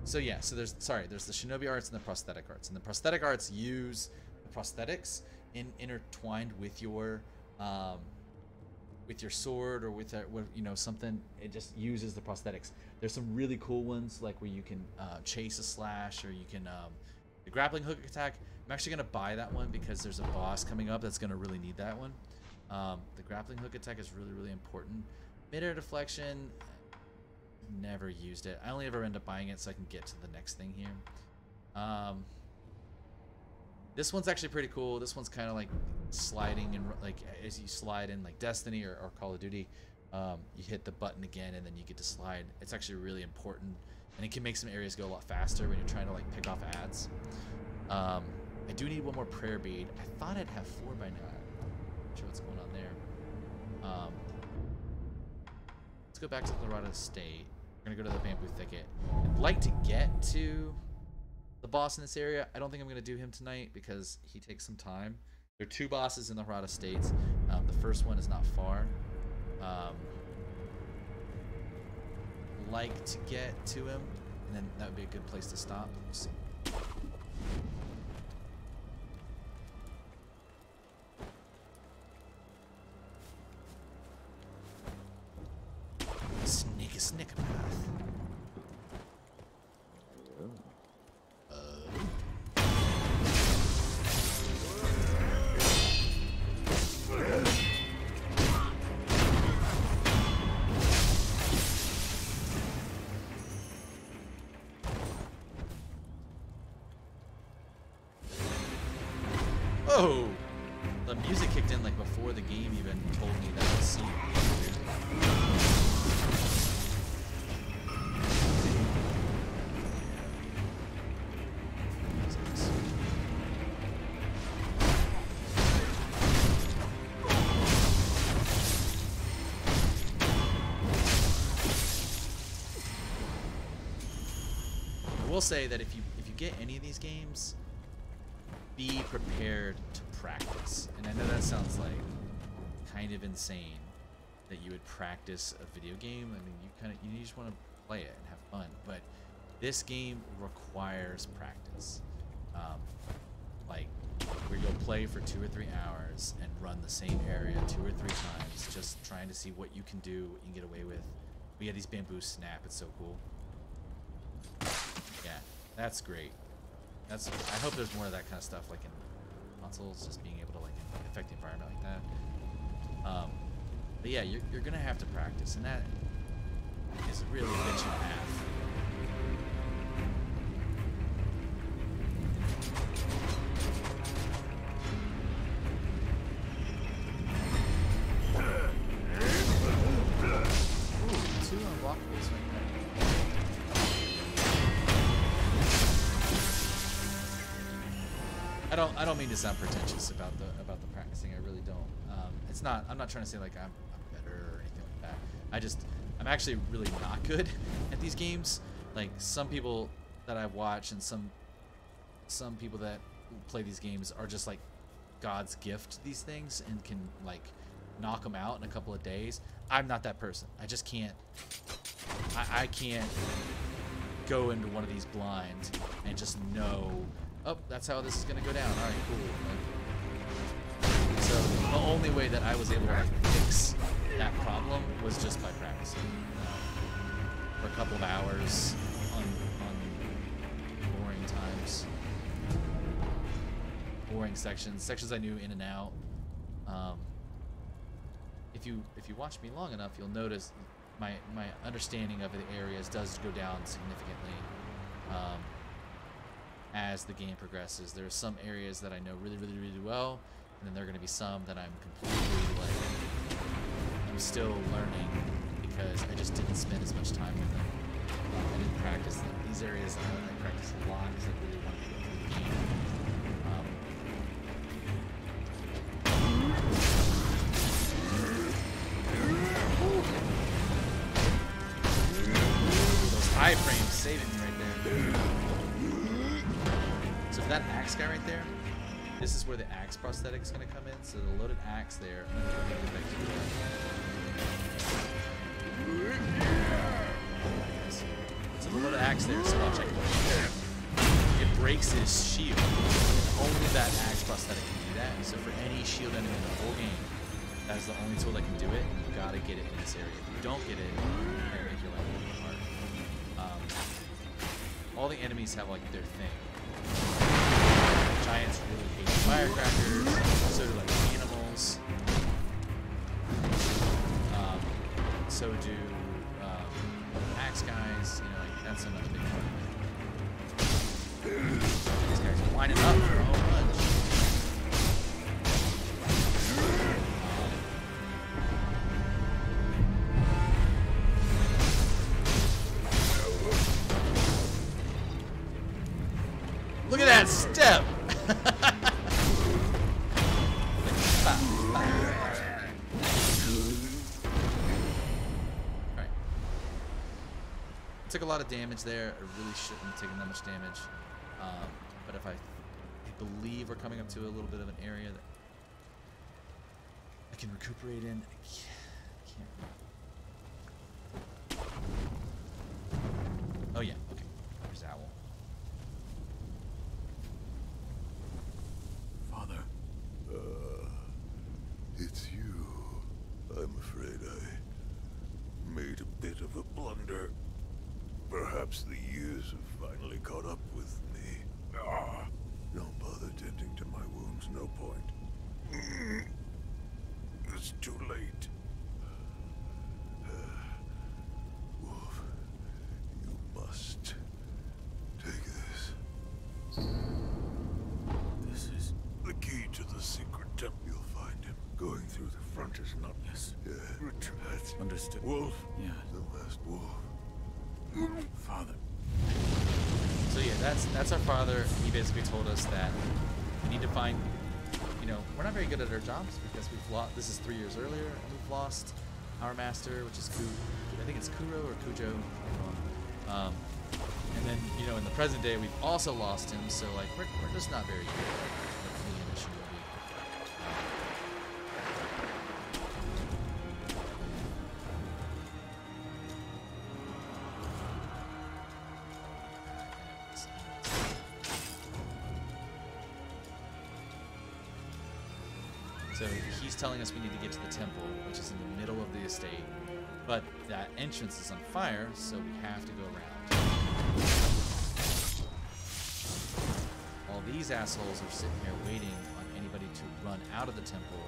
So yeah, so there's the Shinobi arts and the prosthetic arts, and the prosthetic arts use the prosthetics intertwined with your sword or with you know, something. It just uses the prosthetics. There's some really cool ones, like where you can chase a slash, or you can the grappling hook attack. I'm actually gonna buy that one because there's a boss coming up that's gonna really need that one. The grappling hook attack is really, really important. Mid-air deflection, never used it. I only ever end up buying it so I can get to the next thing here. This one's actually pretty cool. This one's kind of like sliding, and like as you slide in like Destiny or Call of Duty, you hit the button again and then you get to slide. It's actually really important, and it can make some areas go a lot faster when you're trying to like pick off ads. I do need one more prayer bead. I thought I'd have 4 by now. Not sure what's going on there. Let's go back to the Hirata Estate. We're gonna go to the bamboo thicket. I'd like to get to the boss in this area. I don't think I'm gonna do him tonight because he takes some time. There are 2 bosses in the Hirata Estates. The first one is not far. Like to get to him, and then that would be a good place to stop. We'll see. Whoa! The music kicked in like before the game even told me that it was scene. I will say that if you get any of these games, be prepared to practice. And I know that sounds like kind of insane that you would practice a video game. I mean, you just want to play it and have fun, but this game requires practice. Like where you'll play for 2 or 3 hours and run the same area 2 or 3 times, just trying to see what you can do, what you can get away with. We had these bamboo snap. It's so cool. Yeah, that's great. I hope there's more of that kind of stuff, like in consoles, just being able to like affect the environment like that. But yeah, you're gonna have to practice, and that is really a bitch and a half. Ooh, 2 unblockables right there. I don't mean to sound pretentious about the practicing. I really don't. It's not. I'm not trying to say like I'm better or anything like that. I'm actually really not good at these games. Like some people that I watch and some people that play these games are just like God's gift to these things and can like knock them out in a couple of days. I'm not that person. I just can't. I can't go into one of these blind and just know, oh, that's how this is gonna go down. All right, cool. Like, so the only way that I was able to like, fix that problem was just by practicing for a couple of hours on boring times, boring sections I knew in and out. If you watch me long enough, you'll notice my understanding of the areas does go down significantly. As the game progresses, there are some areas that I know really, really, really well, and then there are going to be some that I'm completely like, I'm still learning because I just didn't spend as much time with them. I didn't practice them. These areas I practice a lot because I really want to go through the game. Those iframes saving me right there. So for that axe guy right there, this is where the axe prosthetic is going to come in. So the loaded axe there. And then we're going to get back to the so the loaded axe there. So watch it breaks his shield. And only that axe prosthetic can do that. So for any shield enemy in the whole game, that is the only tool that can do it. You got to get it in this area. If you don't get it, you're going to make your life a little hard. All the enemies have like their thing. Giants really hate firecrackers, so do like animals. So do axe guys, you know, like that's another big part of it. These guys are lining up for a whole bunch. Look at that step! Alright. Took a lot of damage there. I really shouldn't have taken that much damage. But if I believe we're coming up to a little bit of an area that I can recuperate in. I can't. Oh yeah, okay. There's Owl. It's you. I'm afraid I made a bit of a blunder. Perhaps the years have finally caught up with me. Don't bother tending to my wounds, no point. It's too late. Wolf, you must take this. This is the key to wolf? Yeah. The last wolf. Father. So yeah, that's our father. He basically told us that we need to find, you know, we're not very good at our jobs because we've lost, this is 3 years earlier, and we've lost our master, which is I think it's Kuro or Kujo. And then, you know, in the present day, we've also lost him, so like, we're just not very good at the initial movie. So he's telling us we need to get to the temple, which is in the middle of the estate. But that entrance is on fire, so we have to go around. While these assholes are sitting here waiting on anybody to run out of the temple.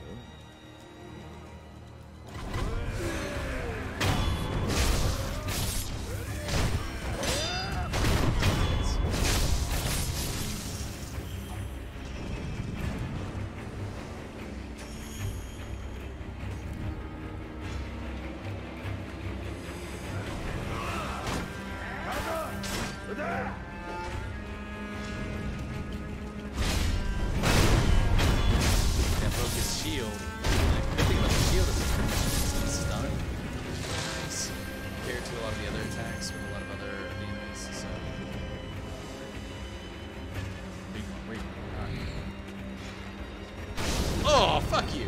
Oh, fuck you!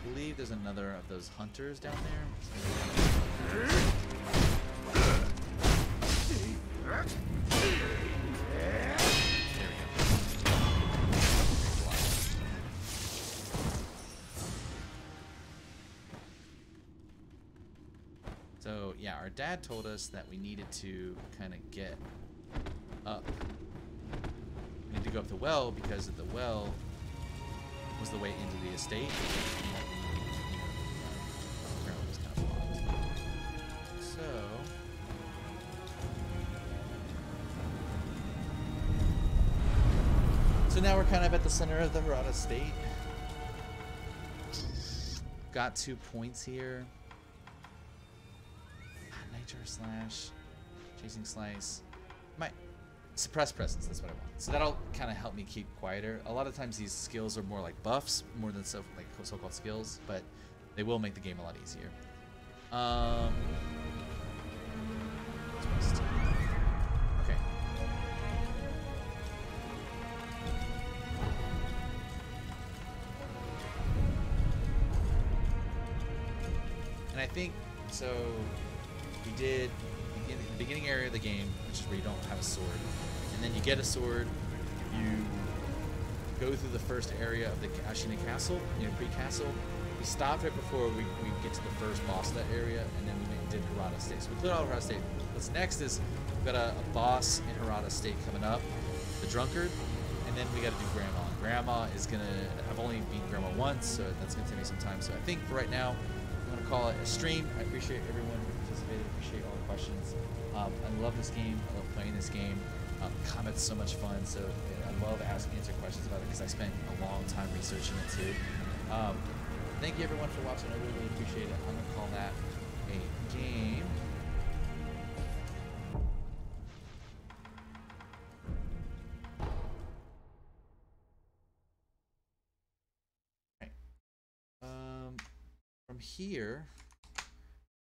I believe there's another of those hunters down there. So yeah, our dad told us that we needed to kind of get up. We need to go up the well because the well was the way into the estate. Apparently was kind of blocked. So now we're kind of at the center of the Hirata Estate. Got 2 points here. Nature slash, chasing slice. My suppress presence, that's what I want. So that'll kind of help me keep quieter. A lot of times these skills are more like buffs, more than so-called skills, but they will make the game a lot easier. Okay. And I think, so we did in the beginning area of the game, which is where you don't have a sword, and then you get a sword, you go through the first area of the Ashina Castle, pre-castle. We stopped right before we get to the first boss of that area, and then we did Hirata Estate. So we cleared all Hirata Estate. What's next is we've got a boss in Hirata Estate coming up, the Drunkard, and then we got to do Grandma. Grandma is gonna, I've only beaten Grandma once, so that's gonna take me some time. So I think for right now, I'm gonna call it a stream. I appreciate everyone who participated, appreciate all the questions. I love this game, I love playing this game. Combat's so much fun, so I love answering questions about it because I spent a long time researching it too. Thank you everyone for watching, I really appreciate it. I'm gonna call that a game. From here,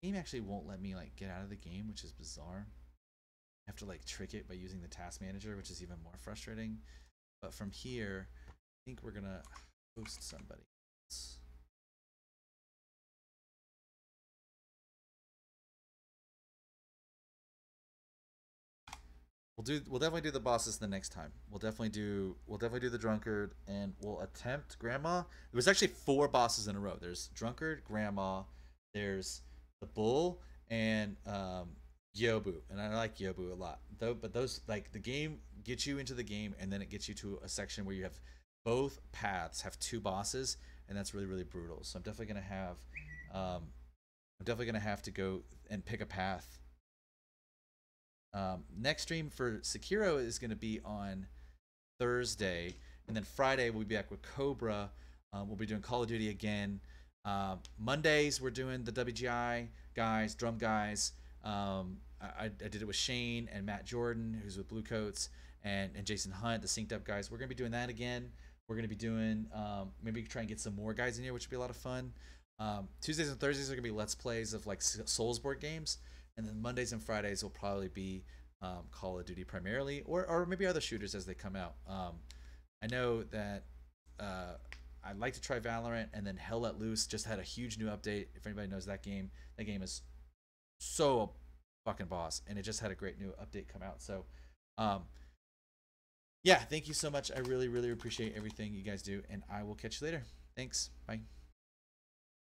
the game actually won't let me like get out of the game, which is bizarre. I have to like trick it by using the task manager, which is even more frustrating. But from here, I think we're gonna host somebody else. We'll definitely do the bosses the next time. We'll definitely do the Drunkard, and we'll attempt Grandma. There was actually 4 bosses in a row. There's Drunkard, Grandma, there's the Bull, and Yobu. And I like Yobu a lot. But those, like, the game gets you into the game, and then it gets you to a section where you have both paths have 2 bosses, and that's really, really brutal. So I'm definitely gonna have to go and pick a path. Next stream for Sekiro is going to be on Thursday, And then Friday we'll be back with Cobra. We'll be doing Call of Duty again. Mondays we're doing the WGI guys, drum guys. I did it with Shane and Matt Jordan, who's with Blue Coats, and Jason Hunt, the Synced Up guys. We're gonna be doing that again. We're gonna be doing maybe try and get some more guys in here, which would be a lot of fun. Tuesdays and Thursdays are gonna be Let's Plays of like Souls board games, and then Mondays and Fridays will probably be Call of Duty primarily, or maybe other shooters as they come out. I know that I'd like to try Valorant, and then Hell Let Loose just had a huge new update. If anybody knows that game is so fucking boss, and it just had a great new update come out. So yeah, thank you so much. I really appreciate everything you guys do, and I will catch you later. Thanks. Bye.